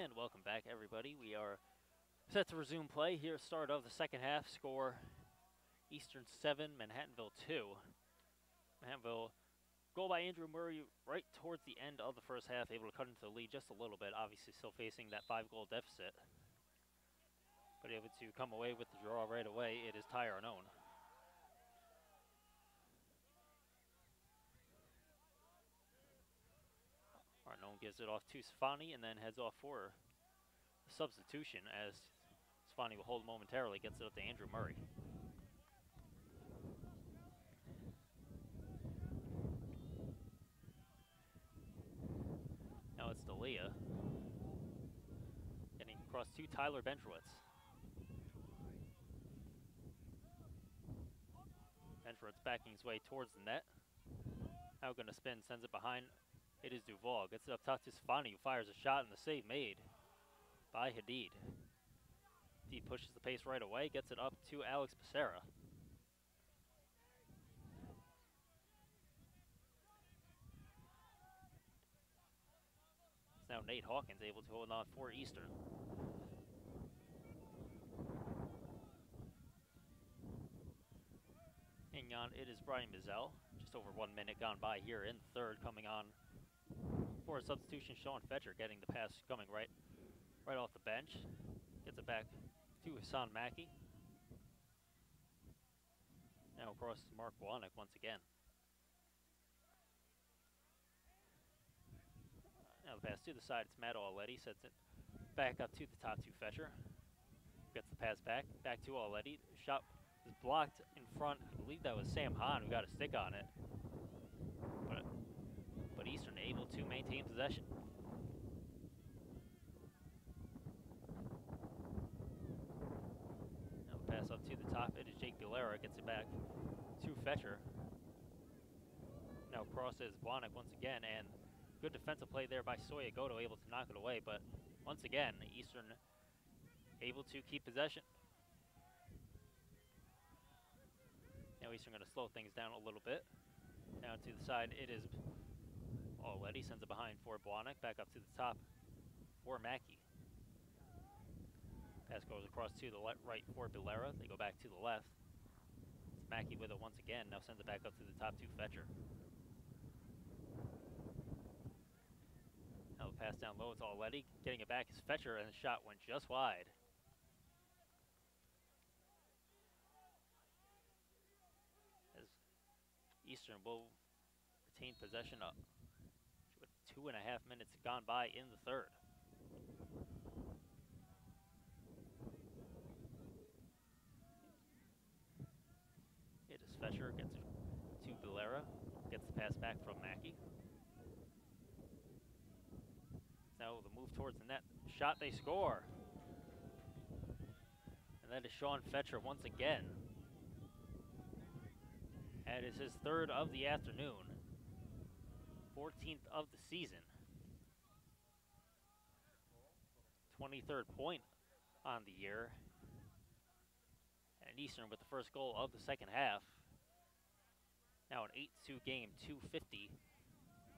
And welcome back, everybody. We are set to resume play here. Start of the second half. Score Eastern 7, Manhattanville 2. Manhattanville, goal by Andrew Murray right towards the end of the first half, able to cut into the lead just a little bit. Obviously still facing that 5-goal deficit, but able to come away with the draw right away. It is Ty Arnone. Arnone gives it off to Stefani and then heads off for a substitution as Stefani will hold momentarily, gets it up to Andrew Murray. Now it's D'Elia. Getting across to Tyler Benchowitz. Benchowitz backing his way towards the net. Now going to spin, sends it behind. It is Duval. Gets it up top to Stefani, who fires a shot, and the save made by Hadid. Hadid pushes the pace right away, gets it up to Alex Becerra. Now Nate Hawkins able to hold on for Eastern. Hanging on, it is Brian Mizell. Just over 1 minute gone by here in the third. Coming on for a substitution, Sean Fetcher getting the pass coming right off the bench. Gets it back to Hassan Mackey. Now across to Mark Wanick once again. Now the pass to the side, it's Matt Already, sets it back up to the top to Fetcher. Gets the pass back to Already. Shot was blocked in front. I believe that was Sam Hahn who got a stick on it. But Eastern able to maintain possession. Now the pass up to the top, it is Jake Bilera, gets it back to Fetcher. Now cross is Blahnik once again, and good defensive play there by Soyagoto, able to knock it away, but once again, Eastern able to keep possession. Now Eastern going to slow things down a little bit. Down to the side, it is Already, sends it behind for Blahnik, back up to the top for Mackey. Pass goes across to the right for Bilera. They go back to the left. It's Mackey with it once again, now sends it back up to the top to Fetcher. Now the pass down low, it's Already. Getting it back is Fetcher, and the shot went just wide. As Eastern will retain possession up with 2.5 minutes gone by in the third. It is Fetcher, gets it to Bilera, gets the pass back from Mackey. Now the move towards the net. Shot, they score. And that is Sean Fetcher once again. That is his third of the afternoon. 14th of the season. 23rd point on the year. And Eastern with the first goal of the second half. Now an 8-2 game, 2:50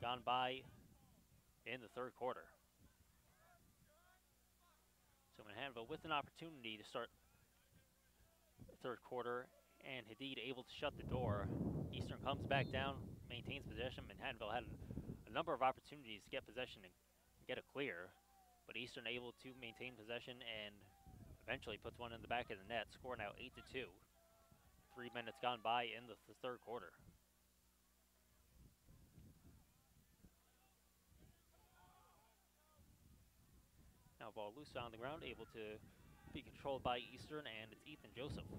gone by in the third quarter. So Manhattanville with an opportunity to start the third quarter, and Hadid able to shut the door. Eastern comes back down, maintains possession. Manhattanville had a number of opportunities to get possession and get a clear, but Eastern able to maintain possession and eventually puts one in the back of the net. Score now 8-2. 3 minutes gone by in the third quarter. Now ball loose on the ground, able to be controlled by Eastern, and it's Ethan Joseph.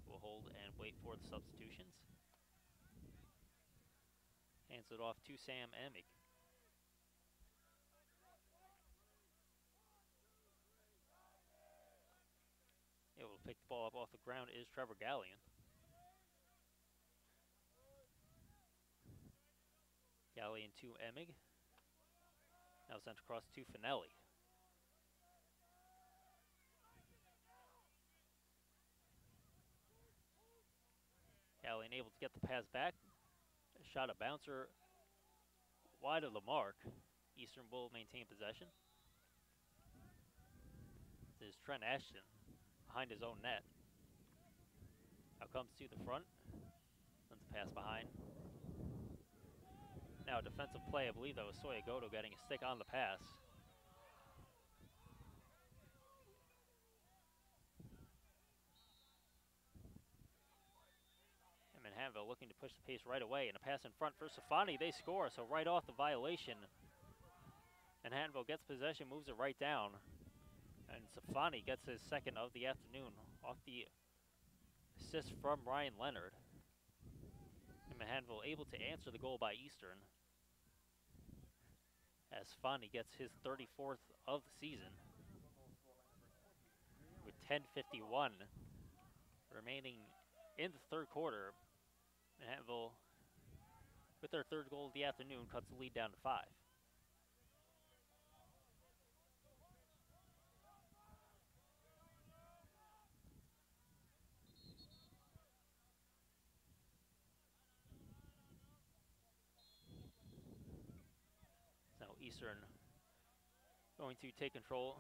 We'll hold and wait for the substitutions. Hands it off to Sam Emig. Able to pick the ball up off the ground is Trevor Gallion. Gallion to Emig. Now sent across to Finelli. Gallion able to get the pass back. Shot a bouncer wide of the mark. Eastern will maintain possession. is Trent Ashton behind his own net. Now comes to the front. Sends a pass behind. Now a defensive play. I believe that was Soyagoto getting a stick on the pass. And Manhattanville looking to push the pace right away. And a pass in front for Safani. They score, so right off the violation. Manhattanville gets possession, moves it right down. And Safani gets his second of the afternoon off the assist from Ryan Leonard. And Manhattanville able to answer the goal by Eastern, as Safani gets his 34th of the season. With 10:51 remaining in the third quarter, Manhattanville, with their third goal of the afternoon, cuts the lead down to 5. Now Eastern going to take control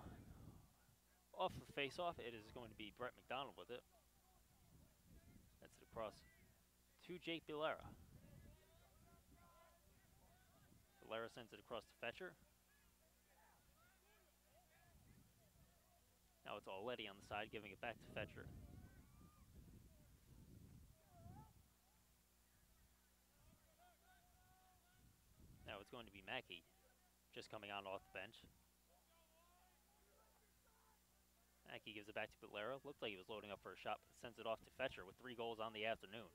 off the face-off. It is going to be Brett McDonald with it. That's it across to Jake Bilera. Bilera sends it across to Fetcher. Now it's Already on the side, giving it back to Fetcher. Now it's going to be Mackey, just coming on off the bench. Mackey gives it back to Bilera. Looked like he was loading up for a shot, but sends it off to Fetcher with 3 goals on the afternoon.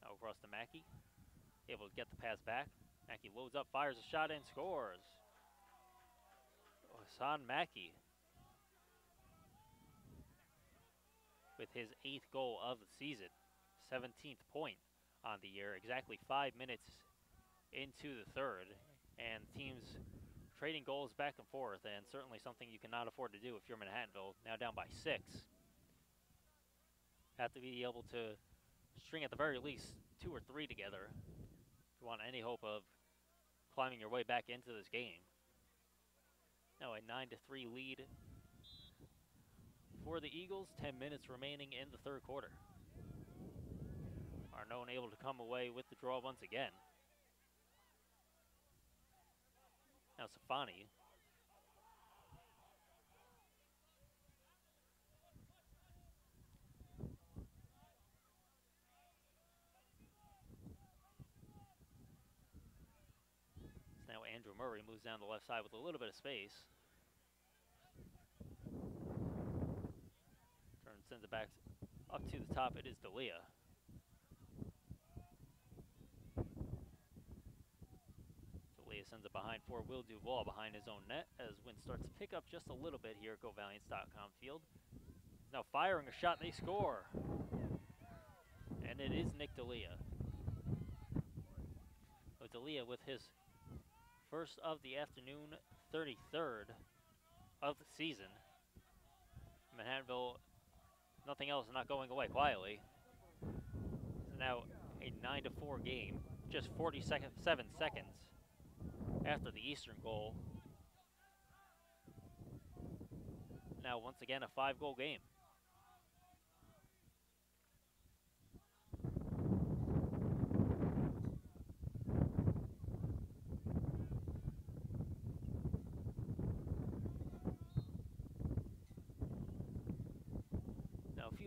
Now across to Mackey. Able to get the pass back. Mackey loads up, fires a shot, and scores. Hassan Mackey with his 8th goal of the season. 17th point on the year. Exactly 5 minutes into the third. And teams trading goals back and forth, and certainly something you cannot afford to do if you're Manhattanville, now down by 6. Have to be able to string at the very least 2 or 3 together if you want any hope of climbing your way back into this game. Now a 9-3 lead for the Eagles. 10 minutes remaining in the third quarter. Arnone able to come away with the draw once again. Now Safani. Now Andrew Murray moves down the left side with a little bit of space. Sends it back up to the top. It is D'Elia. D'Elia sends it behind for Will Duval behind his own net as wind starts to pick up just a little bit here at GoValiants.com field. Now firing a shot, they score. And it is Nick D'Elia. D'Elia with his first of the afternoon, 33rd of the season. Manhattanville, nothing else, not going away quietly. It's now a 9-4 game, just 7 seconds after the Eastern goal. Now once again a 5-goal game.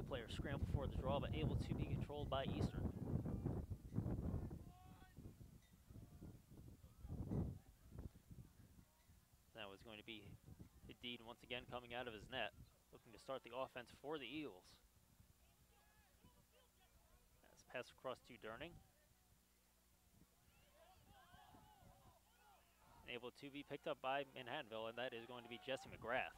Players scramble for the draw, but able to be controlled by Eastern. That was going to be Hadid once again coming out of his net, looking to start the offense for the Eagles. That's pass across to Durning. Able to be picked up by Manhattanville, and that is going to be Jesse McGrath.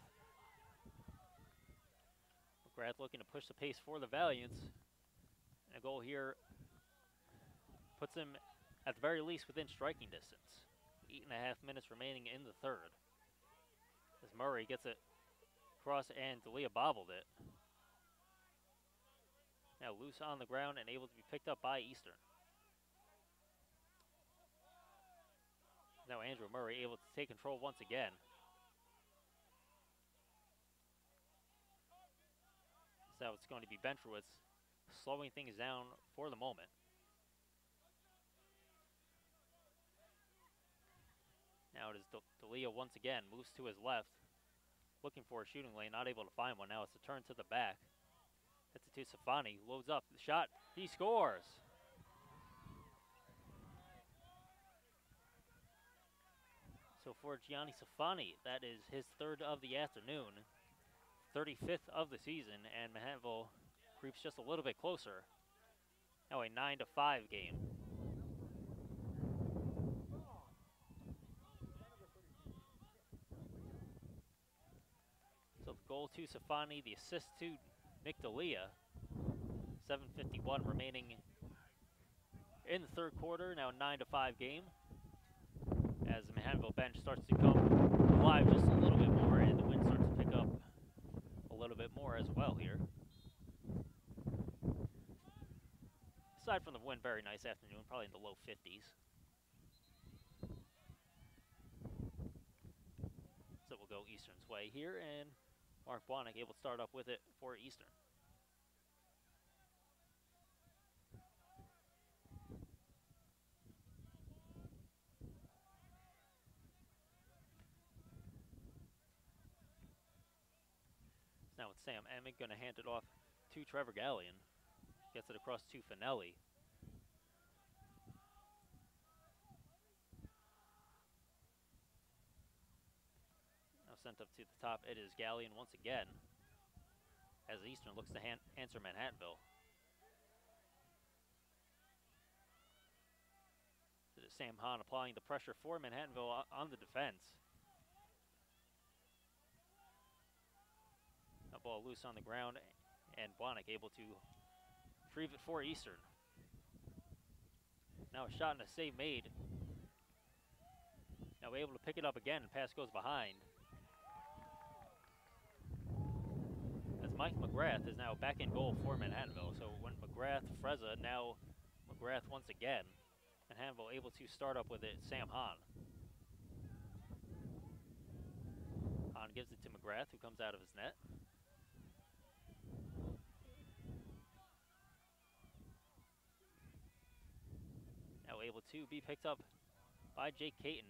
McGrath looking to push the pace for the Valiants. And a goal here puts him at the very least within striking distance. 8.5 minutes remaining in the third. As Murray gets it across and D'Elia bobbled it. Now loose on the ground and able to be picked up by Eastern. Now Andrew Murray able to take control once again. So it's going to be Benchowitz slowing things down for the moment. Now it is D'Elia once again, moves to his left, looking for a shooting lane, not able to find one. Now it's a turn to the back. Hits it to Safani, loads up, the shot, he scores! So for Gianni Safani, that is his third of the afternoon, 35th of the season, and Manhattanville creeps just a little bit closer. Now a 9-5 game. So the goal to Safani, the assist to Nick D'Elia. 7:51 remaining in the third quarter. Now a 9-5 game. As the Manhattanville bench starts to come alive just a little bit more, and the wind starts to pick up a little bit more as well here. Aside from the wind, very nice afternoon, probably in the low 50s. So we'll go Eastern's way here, and Mark Blahnik able to start up with it for Eastern. Now it's Sam Emick going to hand it off to Trevor Gallion. Gets it across to Finelli. Now sent up to the top, it is Gallion once again, as Eastern looks to answer Manhattanville. It is Sam Hahn applying the pressure for Manhattanville on the defense. A ball loose on the ground, and Blahnik able to retrieve it for Eastern. Now a shot and a save made. Now we're able to pick it up again, and pass goes behind. As Mike McGrath is now back in goal for Manhattanville. So when McGrath, Frezza, now McGrath once again. Manhattanville able to start up with it, Sam Hahn. Hahn gives it to McGrath, who comes out of his net. Now able to be picked up by Jake Caton.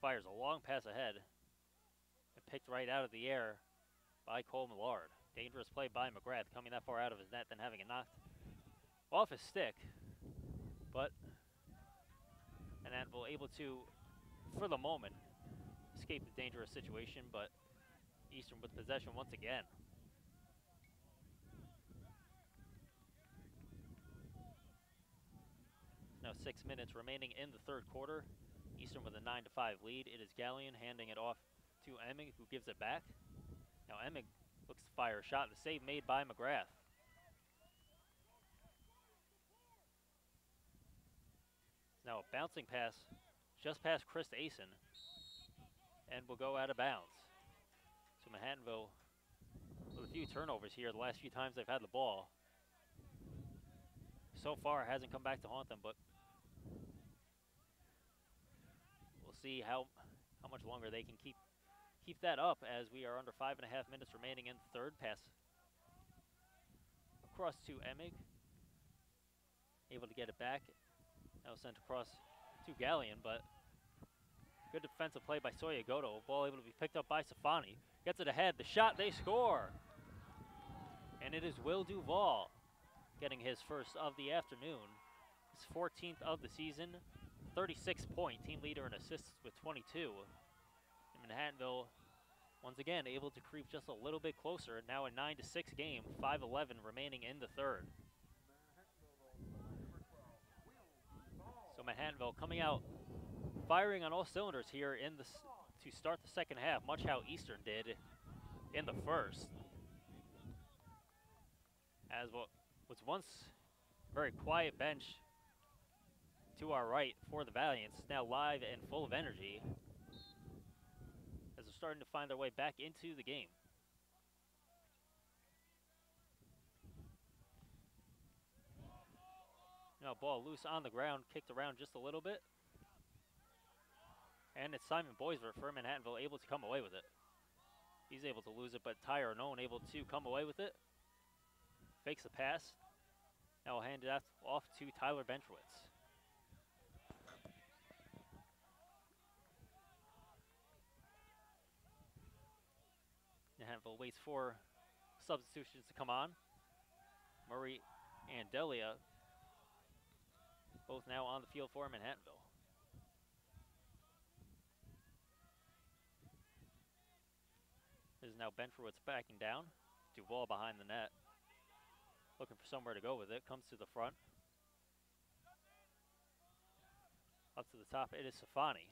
Fires a long pass ahead and picked right out of the air by Cole Millard. Dangerous play by McGrath, coming that far out of his net, then having it knocked off his stick. But Manhattanville able to, for the moment, escape the dangerous situation, but Eastern with possession once again. Now 6 minutes remaining in the third quarter. Eastern with a 9-5 lead. It is Gallion handing it off to Emmig, who gives it back. Now Emmig looks to fire a shot. The save made by McGrath. Now a bouncing pass just past Chris Asen, and will go out of bounds. So Manhattanville with a few turnovers here the last few times they've had the ball. So far it hasn't come back to haunt them, but we'll see how much longer they can keep that up, as we are under 5.5 minutes remaining in the third. Pass across to Emmig, able to get it back. Now sent across to Gallion, but good defensive play by Soya-Goto. Ball able to be picked up by Safani. Gets it ahead, the shot, they score! And it is Will Duvall getting his first of the afternoon. His 14th of the season, 36-point team leader in assists with 22. And Manhattanville, once again, able to creep just a little bit closer. Now a 9-6 game, 5:11 remaining in the third. So Manhattanville coming out, firing on all cylinders here to start the second half, much how Eastern did in the first. As what was once a very quiet bench to our right for the Valiants, now live and full of energy, as they're starting to find their way back into the game. Now ball loose on the ground, kicked around just a little bit. And it's Simon Boisvert for Manhattanville able to come away with it. He's able to lose it, but Tyre Ohnone able to come away with it. fakes the pass. Now will hand it off to Tyler Benchowitz. Manhattanville waits for substitutions to come on. Murray and Delia both now on the field for Manhattanville. This is now Benchowitz backing down. Duvall behind the net. Looking for somewhere to go with it. Comes to the front. Up to the top, it is Safani.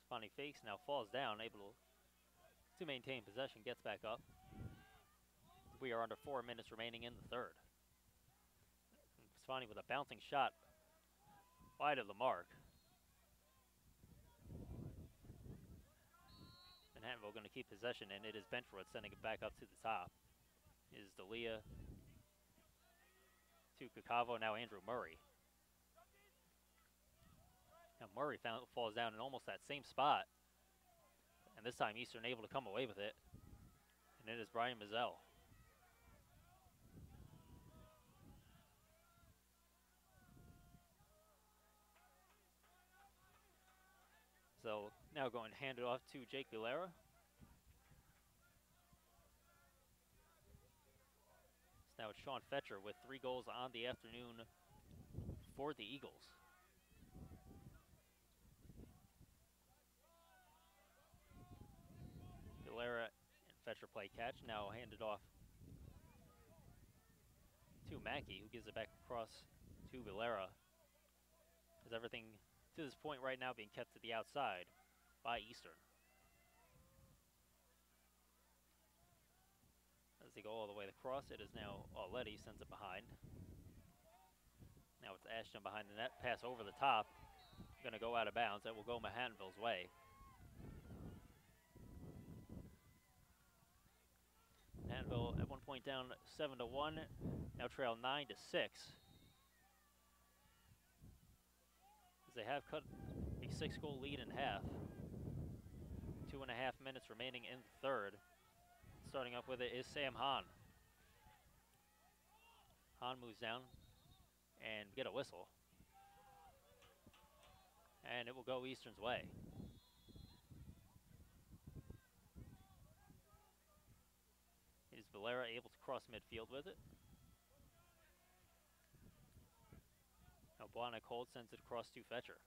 Safani fakes, now falls down, able to maintain possession, gets back up. We are under 4 minutes remaining in the third. Safani with a bouncing shot wide of the mark. Manhattanville going to keep possession, and it is Benchowitz sending it back up to the top. It is Delia to Kakavo, now Andrew Murray. Now Murray falls down in almost that same spot. And this time Eastern able to come away with it. And it is Brian Mazzell. So now going to hand it off to Jake Villara. So now it's Sean Fetcher with 3 goals on the afternoon for the Eagles. Villara and Fetcher play catch. Now handed off to Mackey, who gives it back across to Villara. As everything to this point right now being kept to the outside by Eastern. As they go all the way across, it is now Letty sends it behind. Now it's Ashton behind the net, pass over the top. Gonna go out of bounds. That will go Manhattanville's way. Manhattanville at one point down 7-1, now trail 9-6. As they have cut a 6-goal lead in half. 2.5 minutes remaining in the third. Starting up with it is Sam Hahn. Hahn moves down and get a whistle. And it will go Eastern's way. Is Valera able to cross midfield with it? Now Blahnik holds, sends it across to Fetcher.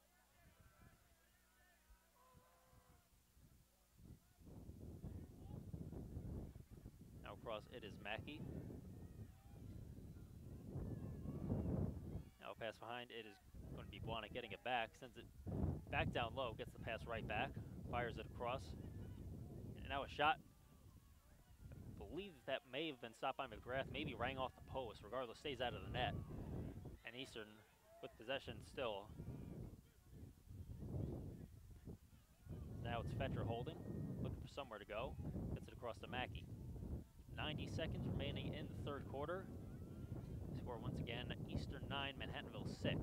Now across it is Mackey. Now pass behind, it is going to be Blahnik getting it back, sends it back down low, gets the pass right back, fires it across. And now a shot. I believe that may have been stopped by McGrath, maybe rang off the post, regardless stays out of the net. And Eastern with possession still. Now it's Fetcher holding, looking for somewhere to go, gets it across to Mackey. 90 seconds remaining in the third quarter. Score once again, Eastern 9, Manhattanville 6.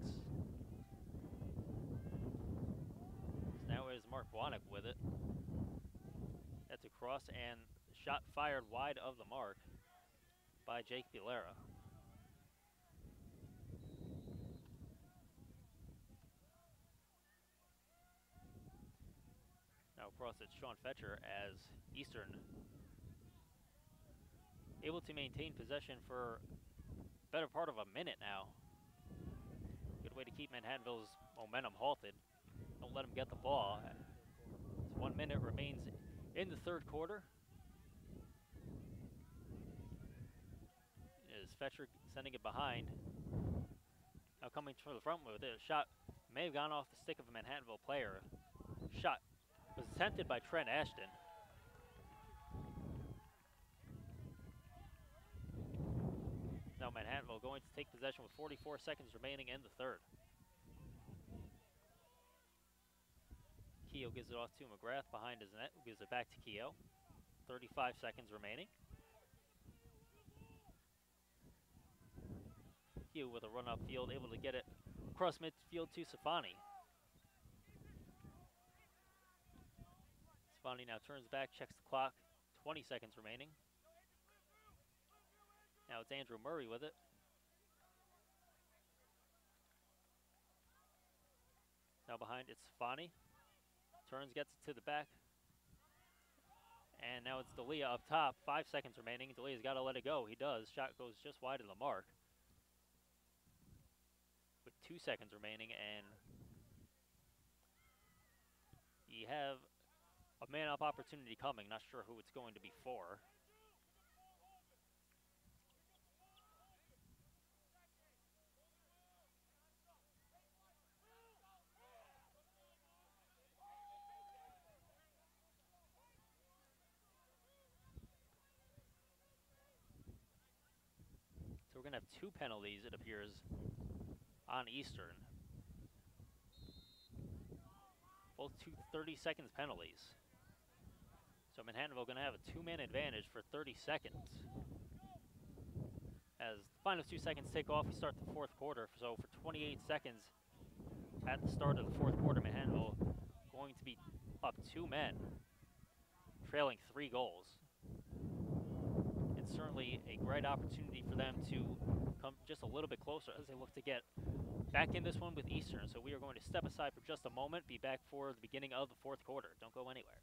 So now is Mark Blahnik with it. That's across and shot fired wide of the mark by Jake Villara. Now across it's Sean Fetcher as Eastern able to maintain possession for better part of a minute now. Good way to keep Manhattanville's momentum halted. Don't let them get the ball. As 1 minute remains in the third quarter. Is Fetcher sending it behind. Now coming to the front with it. A shot may have gone off the stick of a Manhattanville player. Shot was attempted by Trent Ashton. Now Manhattanville going to take possession with 44 seconds remaining in the third. Keogh gives it off to McGrath behind his net, who gives it back to Keogh. 35 seconds remaining. Keogh with a run upfield, able to get it across midfield to Safani. Safani now turns back, checks the clock. 20 seconds remaining. Now it's Andrew Murray with it. Now behind it's Safani. Turns, gets it to the back. And now it's D'Elia up top. 5 seconds remaining. D'Elia's got to let it go. He does. Shot goes just wide of the mark. With 2 seconds remaining, and you have a man-up opportunity coming. Not sure who it's going to be for. So we're going to have 2 penalties, it appears, on Eastern. Both 2 30-seconds penalties. So Manhattanville going to have a 2-man advantage for 30 seconds. As the final 2 seconds take off, we start the 4th quarter. So for 28 seconds at the start of the 4th quarter, Manhattanville going to be up 2 men, trailing 3 goals. It's certainly a great opportunity for them to come just a little bit closer as they look to get back in this one with Eastern. So we are going to step aside for just a moment, be back for the beginning of the 4th quarter. Don't go anywhere.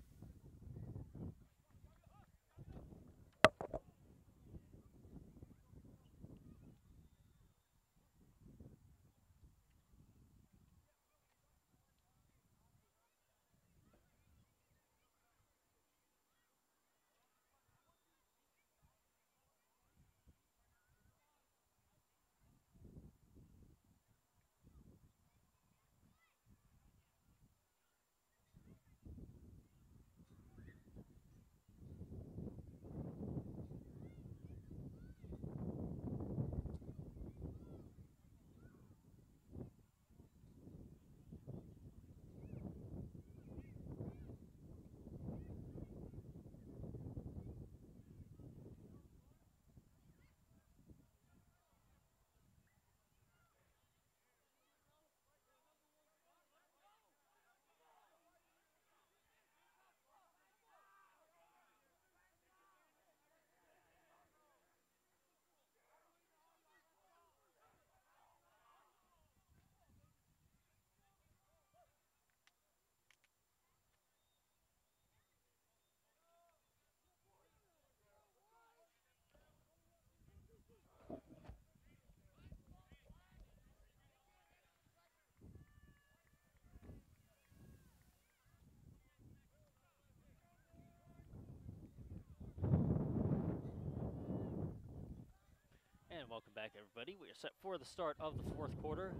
And welcome back, everybody. We are set for the start of the 4th quarter.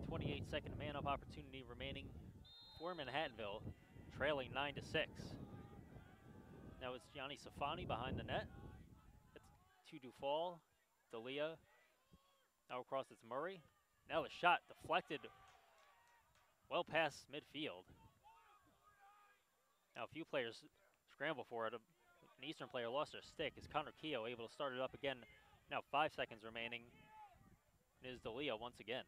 28-second man-up opportunity remaining for Manhattanville, trailing 9-6. Now it's Gianni Safani behind the net. It's to Dufall, D'Elia. Now across it's Murray. Now the shot deflected well past midfield. Now a few players scramble for it. An Eastern player lost their stick. Is Connor Keogh able to start it up again? Now 5 seconds remaining. It is D'Elia once again.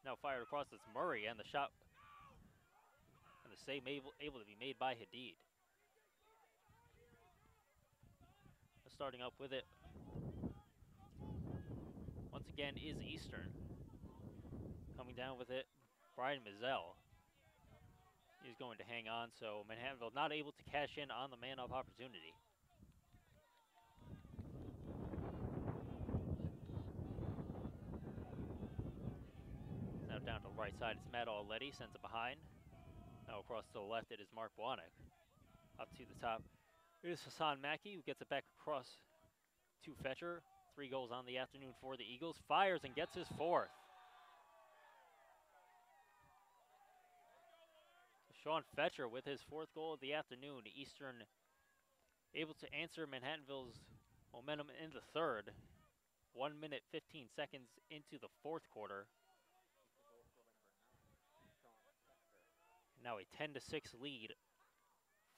Now fired across, it's Murray, and the shot and the save able to be made by Hadid. Starting up with it once again is Eastern. Coming down with it, Brian Mizell is going to hang on, so Manhattanville not able to cash in on the man-up opportunity. Now down to the right side, it's Matt Already, sends it behind. Now across to the left, it is Mark Blahnik. Up to the top, it is Hassan Mackey, who gets it back across to Fetcher. 3 goals on the afternoon for the Eagles. Fires and gets his 4th. Sean Fetcher with his 4th goal of the afternoon. Eastern able to answer Manhattanville's momentum in the 3rd. 1 minute, 15 seconds into the 4th quarter. Now a 10-6 lead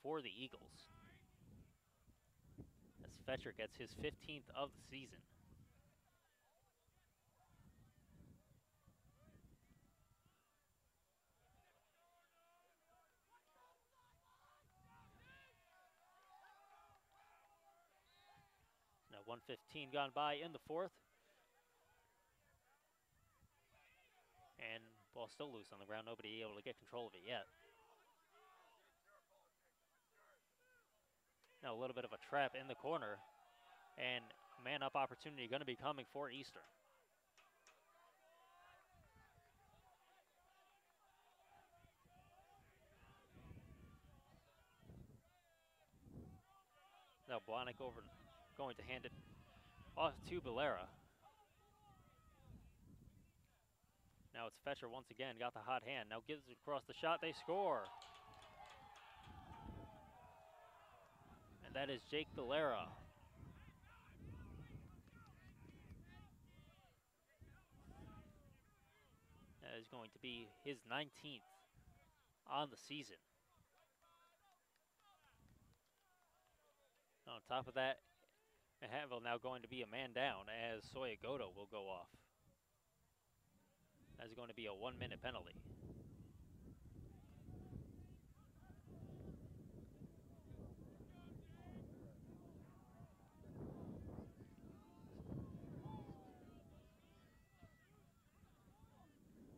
for the Eagles. As Fetcher gets his 15th of the season. Now 1:15 gone by in the fourth. And ball still loose on the ground. Nobody able to get control of it yet. Now a little bit of a trap in the corner. And man-up opportunity going to be coming for Eastern. Now Blahnik over, going to hand it off to Valera. Now it's Fetcher once again, got the hot hand. Now gives it across the shot, they score. And that is Jake Valera. That is going to be his 19th on the season. On top of that, Manhattanville now going to be a man down as Soyagoto will go off. That is going to be a 1-minute penalty.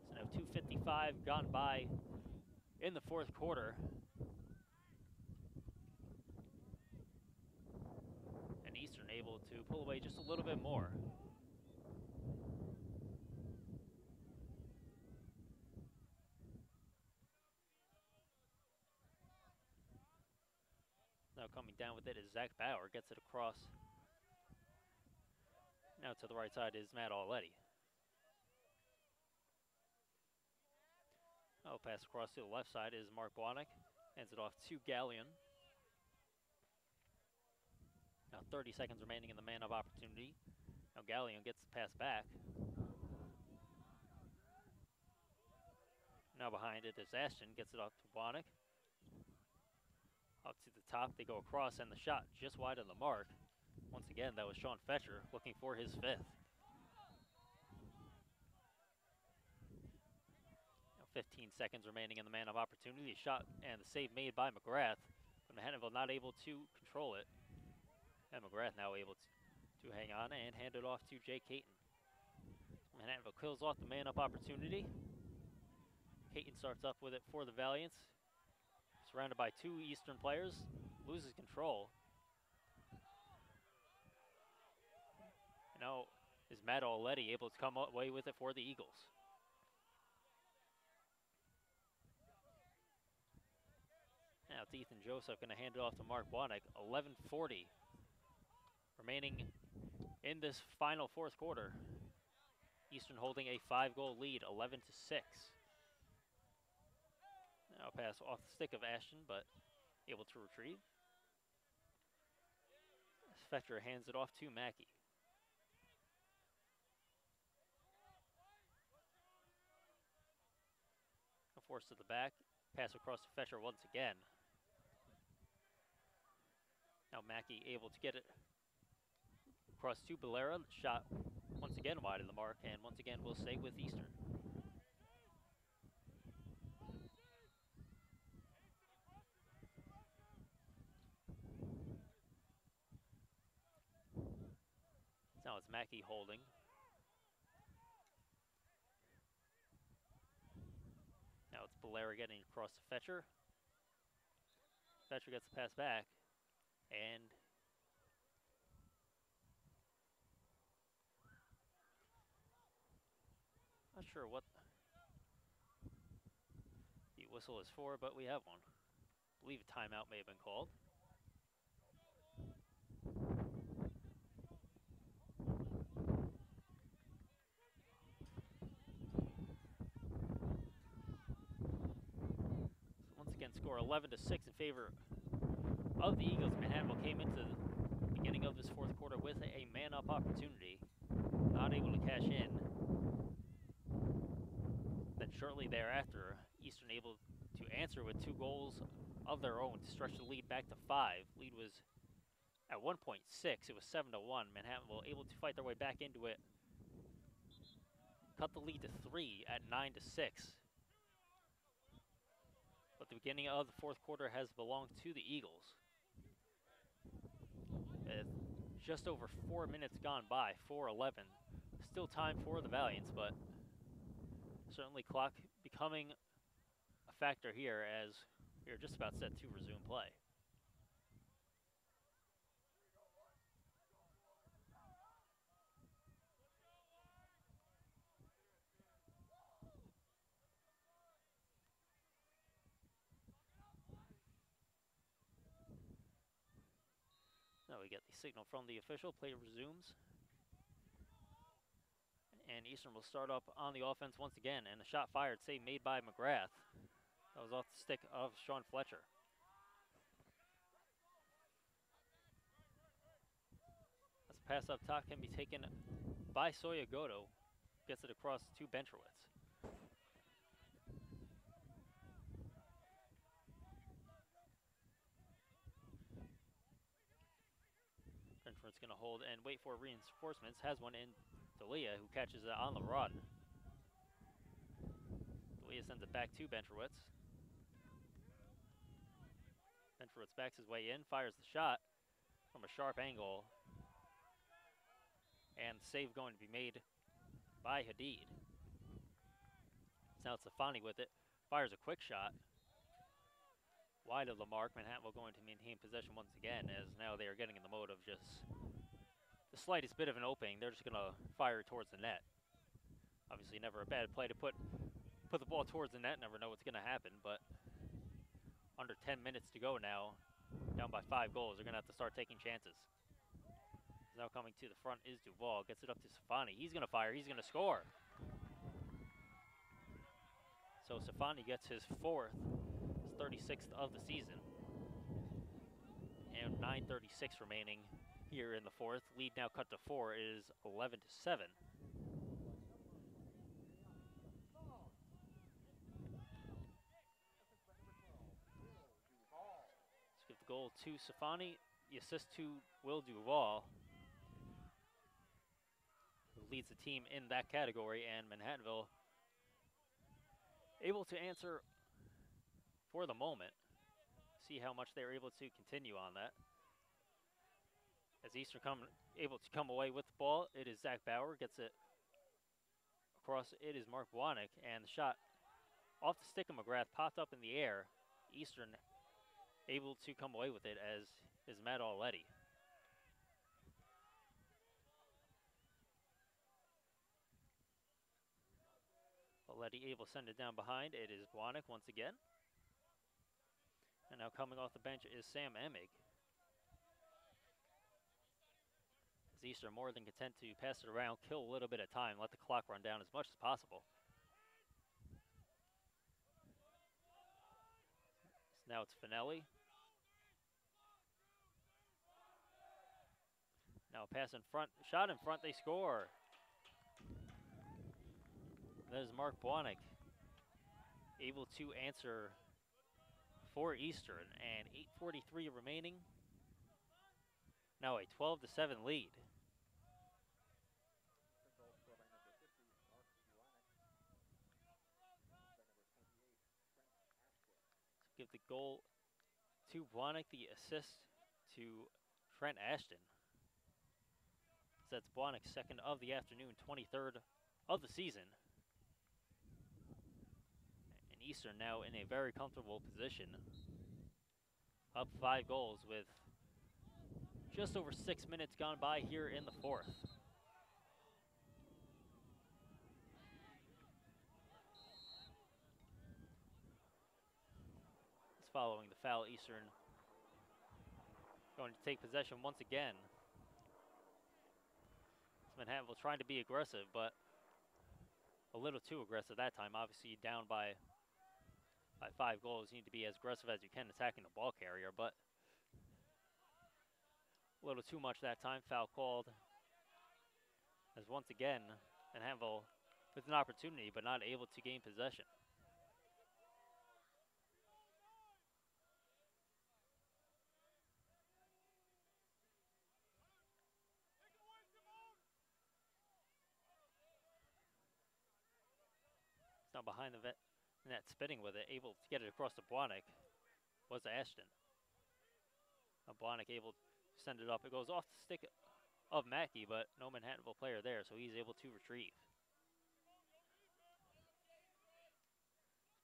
So now 2:55 gone by in the fourth quarter. And Eastern able to pull away just a little bit more. Now coming down with it is Zach Bauer, gets it across. Now to the right side is Matt Already. Oh, pass across to the left side is Mark Blahnik. Hands it off to Gallion. Now 30 seconds remaining in the man-up opportunity. Now Gallion gets the pass back. Now behind it is Ashton, gets it off to Blahnik. Up to the top, they go across, and the shot just wide of the mark. Once again, that was Sean Fetcher looking for his 5th. Now 15 seconds remaining in the man-up opportunity. Shot and the save made by McGrath, but Manhattanville not able to control it. And McGrath now able to hang on and hand it off to Jay Caton. Manhattanville kills off the man-up opportunity. Caton starts up with it for the Valiants. Surrounded by 2 Eastern players, loses control. Now is Matt Already able to come away with it for the Eagles. Now it's Ethan Joseph going to hand it off to Mark Blahnik. 11:40 remaining in this final fourth quarter. Eastern holding a 5-goal lead, 11-6. Now pass off the stick of Ashton, but able to retrieve. Fetcher hands it off to Mackey. Force to the back, pass across to Fetcher once again. Now Mackey able to get it across to Valera. Shot once again wide of the mark, and once again will stay with Eastern. Now it's Mackey holding. Now it's Valera getting across to Fetcher. Fetcher gets the pass back, and not sure what the whistle is for, but we have one. I believe a timeout may have been called. Score 11-6 in favor of the Eagles. Manhattanville came into the beginning of this fourth quarter with a man-up opportunity, not able to cash in. Then shortly thereafter, Eastern able to answer with 2 goals of their own to stretch the lead back to 5. Lead was At 1.6, it was 7-1. Manhattanville able to fight their way back into it. Cut the lead to 3 at 9-6. But the beginning of the fourth quarter has belonged to the Eagles. With just over 4 minutes gone by, 4:11. Still time for the Valiants, but certainly clock becoming a factor here as we are just about set to resume play. Now we get the signal from the official, play resumes. And Eastern will start up on the offense once again, and the shot fired, save made by McGrath. That was off the stick of Sean Fletcher. As a pass up top can be taken by Soyagoto. Gets it across to Bentrowitz. Bentrowitz going to hold and wait for reinforcements. Has one in D'Elia, who catches it on the run. D'Elia sends it back to Bentrowitz. Bentrowitz backs his way in, fires the shot from a sharp angle. And the save going to be made by Hadid. Now it's Safani with it. Fires a quick shot. Wide of the mark. Manhattanville going to maintain possession once again, as now they are getting in the mode of just the slightest bit of an opening. They're just going to fire towards the net. Obviously never a bad play to put the ball towards the net. Never know what's going to happen, but under 10 minutes to go now, down by 5 goals. They're going to have to start taking chances. Now coming to the front is Duval. Gets it up to Safani. He's going to fire. He's going to score. So Safani gets his 4th, his 36th of the season. And 9:36 remaining here in the 4th. Lead now cut to 4. It is 11-7. Let's give the goal to Safani. The assist to Will Duval, who leads the team in that category, and Manhattanville able to answer for the moment. See how much they're able to continue on that. As Eastern able to come away with the ball, it is Zach Bauer, gets it across, it is Mark Bwanek, and the shot off the stick of McGrath popped up in the air. Eastern able to come away with it, as is Matt Already. Already able to send it down behind. It is Bwanek once again. And now coming off the bench is Sam Emig. As Eastern more than content to pass it around, kill a little bit of time, let the clock run down as much as possible. So now it's Finelli. Now a pass in front, shot in front, they score. That is Mark Bwanek able to answer for Eastern, and 8:43 remaining. Now a 12-7 lead. Give the goal to Bwanek, the assist to Trent Ashton. That's Bwanek's 2nd of the afternoon, 23rd of the season. And Eastern now in a very comfortable position. Up 5 goals with just over 6 minutes gone by here in the 4th. Following the foul, Eastern going to take possession once again. Manhattanville trying to be aggressive, but a little too aggressive that time. Obviously down by 5 goals. You need to be as aggressive as you can attacking the ball carrier, but a little too much that time. Foul called, as once again Manhattanville with an opportunity but not able to gain possession. Now behind the net, spinning with it, able to get it across to Blahnik was Ashton. Now Blahnik able to send it up. It goes off the stick of Mackey, but no Manhattanville player there, so he's able to retrieve.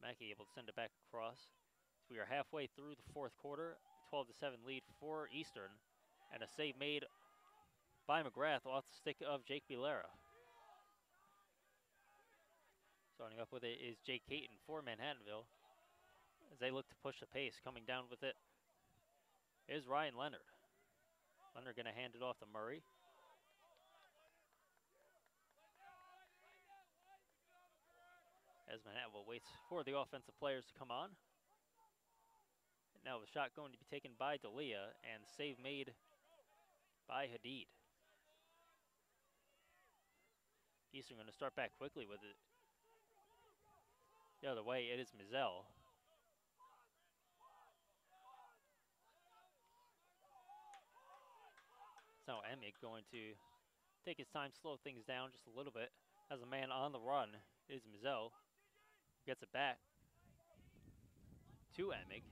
Mackey able to send it back across. So we are halfway through the fourth quarter, 12-7 lead for Eastern, and a save made by McGrath off the stick of Jake Bilera. Starting up with it is Jake Caton for Manhattanville as they look to push the pace. Coming down with it is Ryan Leonard. Leonard going to hand it off to Murray. As Manhattanville waits for the offensive players to come on. And now the shot going to be taken by D'Elia and save made by Hadid. Eastern going to start back quickly with it. The other way, it is Mizell. It's now Emick going to take his time, slow things down just a little bit. As a man on the run, it is Mizell. Gets it back to Emick.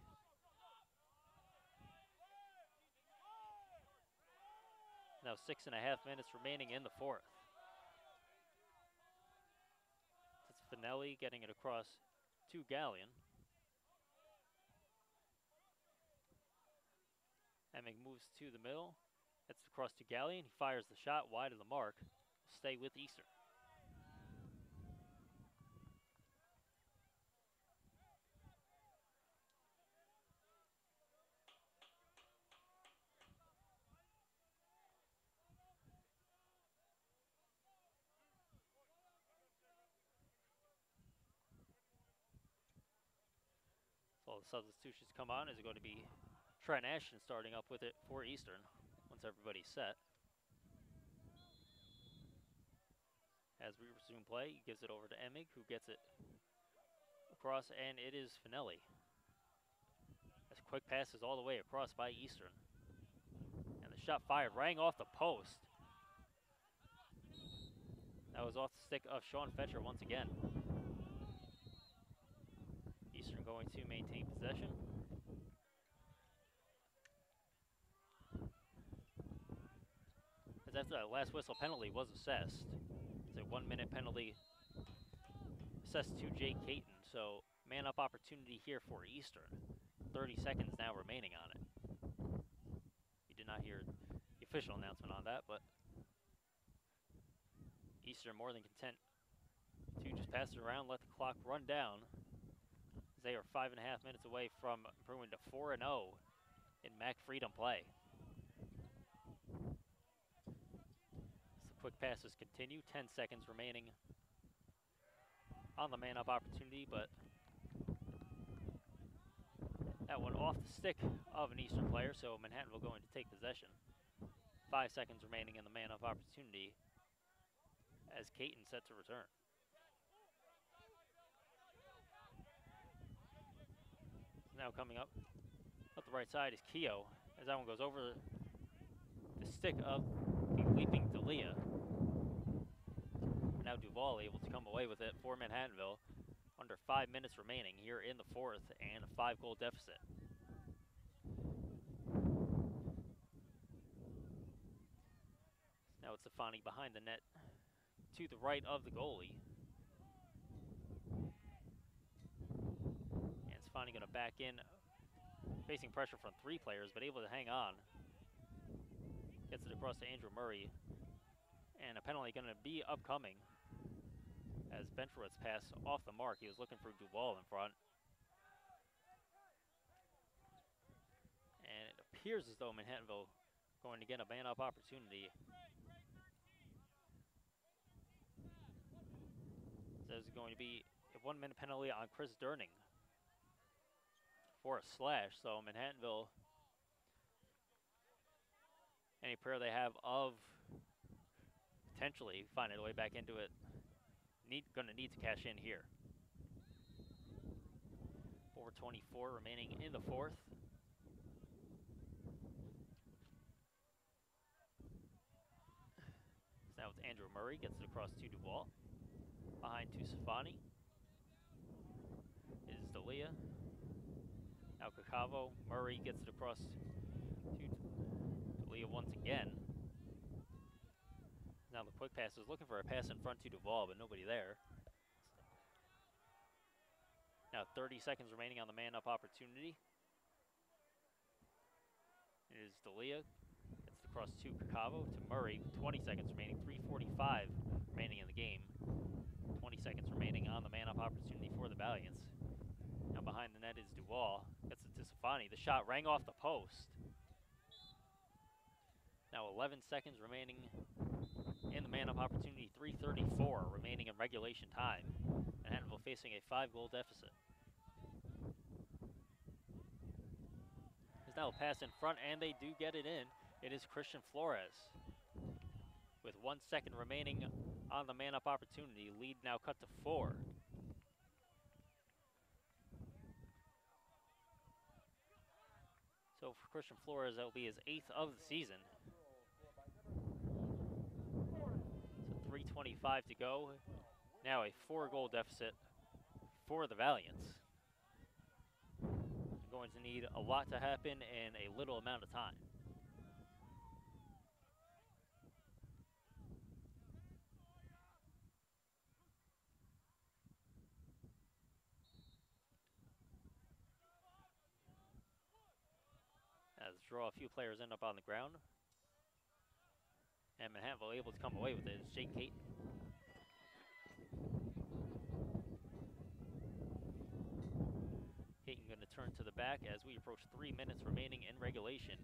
Now 6.5 minutes remaining in the fourth. It's Finelli getting it across to Gallion. Emick moves to the middle. That's across to Gallion. He fires the shot wide of the mark. Stay with Eastern. So the substitutions come on is going to be Trent Ashton starting up with it for Eastern once everybody's set. As we resume play, he gives it over to Emick, who gets it across, and it is Finelli. As quick passes all the way across by Eastern. And the shot fired, rang off the post. That was off the stick of Sean Fetcher once again. Eastern going to maintain possession. As after that last whistle penalty was assessed. It's a 1 minute penalty assessed to Jake Caton. So man up opportunity here for Eastern. 30 seconds now remaining on it. We did not hear the official announcement on that, but Eastern more than content to just pass it around, let the clock run down. They are 5.5 minutes away from improving to 4-0 in MAC Freedom play. As the quick passes continue, 10 seconds remaining on the man-up opportunity, but that one off the stick of an Eastern player, so Manhattanville going to take possession. 5 seconds remaining in the man-up opportunity as Caton set to return. Now coming up the right side is Keogh, as that one goes over the stick of the leaping D'Elia. Now Duval able to come away with it for Manhattanville. Under 5 minutes remaining here in the fourth and a 5-goal deficit. Now it's Stefani behind the net to the right of the goalie. And Stefani going to back in, facing pressure from 3 players, but able to hang on. Gets it across to Andrew Murray. And a penalty going to be upcoming as Benchworth's pass off the mark. He was looking for Duval in front. And it appears as though Manhattanville going to get a man-up opportunity. There's going to be a 1-minute penalty on Chris Durning for a slash. So Manhattanville, any prayer they have of potentially finding a way back into it, going to need to cash in here. 4:24 remaining in the fourth. So now it's Andrew Murray, gets it across to Duval. Behind to Stefani. D'Elia. Now Kakavo. Murray gets it across to D'Elia once again. Now the quick pass is looking for a pass in front to Duvall, but nobody there. Now 30 seconds remaining on the man-up opportunity. It is D'Elia. Gets it across to Kakavo, to Murray. 20 seconds remaining, 3:45 remaining in the game. 20 seconds remaining on the man-up opportunity for the Valiants. Now behind the net is Duvall. Gets it to Safani. The shot rang off the post. Now 11 seconds remaining in the man-up opportunity. 3:34 remaining in regulation time. Manhattanville facing a 5-goal deficit. There's now a pass in front, and they do get it in. It is Christian Flores. With 1 second remaining on the man-up opportunity, lead now cut to 4. So for Christian Flores, that will be his 8th of the season. So 3:25 to go. Now a 4-goal deficit for the Valiants. They're going to need a lot to happen in a little amount of time. As draw, a few players end up on the ground. And Manhattanville able to come away with it is Jake Caton. Caton going to turn to the back as we approach 3 minutes remaining in regulation.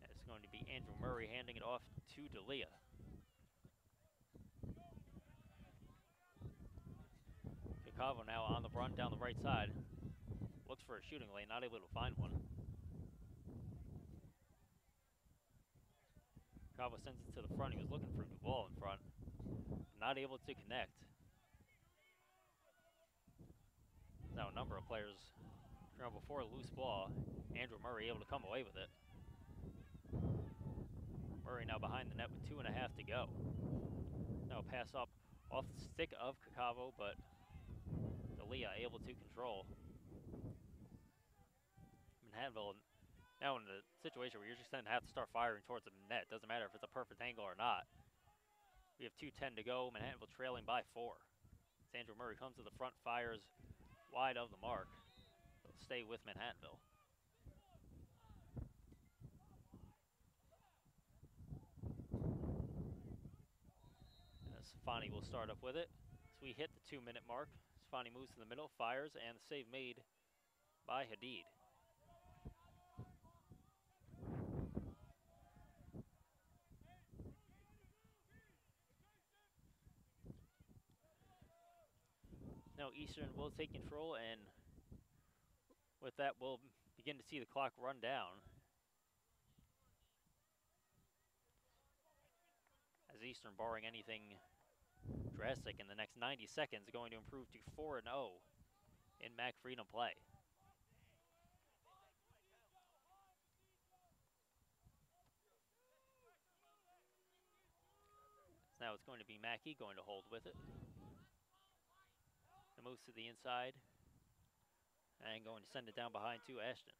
It's going to be Andrew Murray handing it off to D'Elia. Kakavo now on the run down the right side. Looks for a shooting lane, not able to find one. Kakavo sends it to the front. He was looking for Duvall in front. Not able to connect. Now a number of players before a loose ball. Andrew Murray able to come away with it. Murray now behind the net with 2.5 to go. Now a pass up off the stick of Kakavo, but D'Elia able to control. Manhattanville now in a situation where you're just going to have to start firing towards the net. Doesn't matter if it's a perfect angle or not. We have 2:10 to go. Manhattanville trailing by 4. As Andrew Murray comes to the front, fires wide of the mark. They'll stay with Manhattanville. Safani will start up with it. So we hit the 2-minute mark. Safani moves to the middle, fires, and the save made by Hadid. Now Eastern will take control, and with that we'll begin to see the clock run down. As Eastern, barring anything drastic in the next 90 seconds, are going to improve to 4-0 in MAC Freedom play. So now it's going to be Mackey going to hold with it. It moves to the inside and going to send it down behind to Ashton.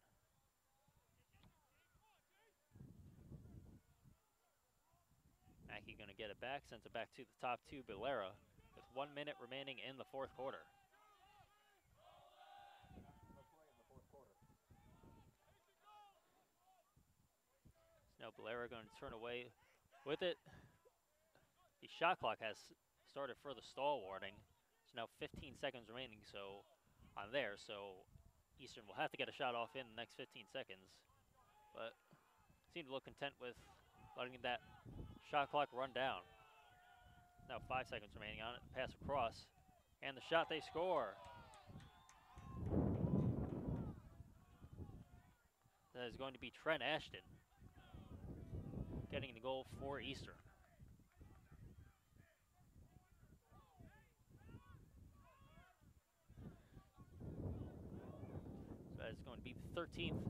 Mackey going to get it back, sends it back to the top two, Bilera, with 1 minute remaining in the fourth quarter. So now Bilera going to turn away with it. The shot clock has started for the stall warning. So now 15 seconds remaining on there, so Eastern will have to get a shot off in the next 15 seconds. But seem to look content with letting that shot clock run down. Now 5 seconds remaining on it. Pass across. And the shot, they score. That is going to be Trent Ashton getting the goal for Eastern. So that is going to be the 13th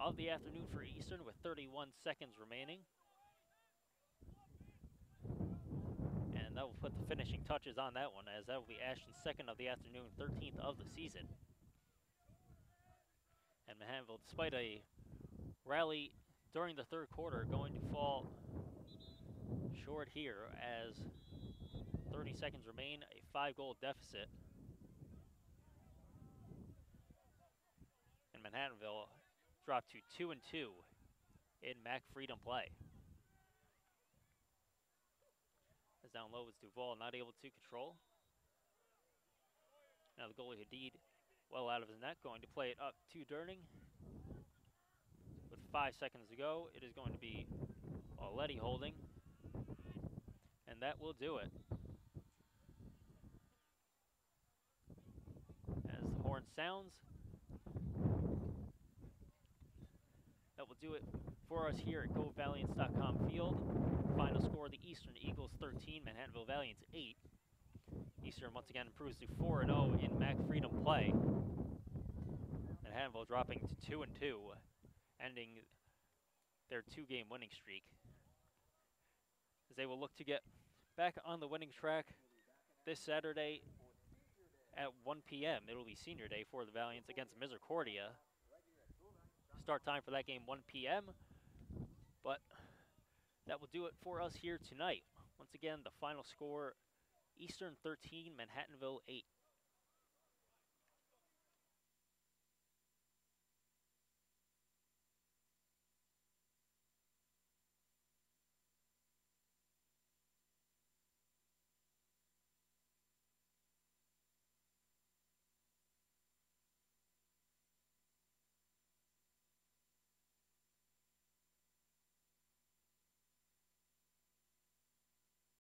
of the afternoon for Eastern with 31 seconds remaining. And And that will put the finishing touches on that one, as that will be Ashton's second of the afternoon, 13th of the season. And Manhattanville, despite a rally during the third quarter, going to fall short here as 30 seconds remain, a 5-goal deficit. And Manhattanville dropped to 2-2 in MAC Freedom play. As down low is Duval, not able to control. Now the goalie Hadid well out of his net, going to play it up to Durning. With 5 seconds to go, it is going to be Letty holding. And that will do it. As the horn sounds, that will do it for us here at GoValiants.com field. Final score, the Eastern Eagles 13, Manhattanville Valiants 8. Eastern once again improves to 4-0 in MAC Freedom play. Manhattanville dropping to 2-2, ending their 2-game winning streak. As they will look to get back on the winning track this Saturday at 1 p.m. It will be senior day for the Valiants against Misericordia. Start time for that game 1 p.m. But that will do it for us here tonight. Once again, the final score, Eastern 13, Manhattanville 8.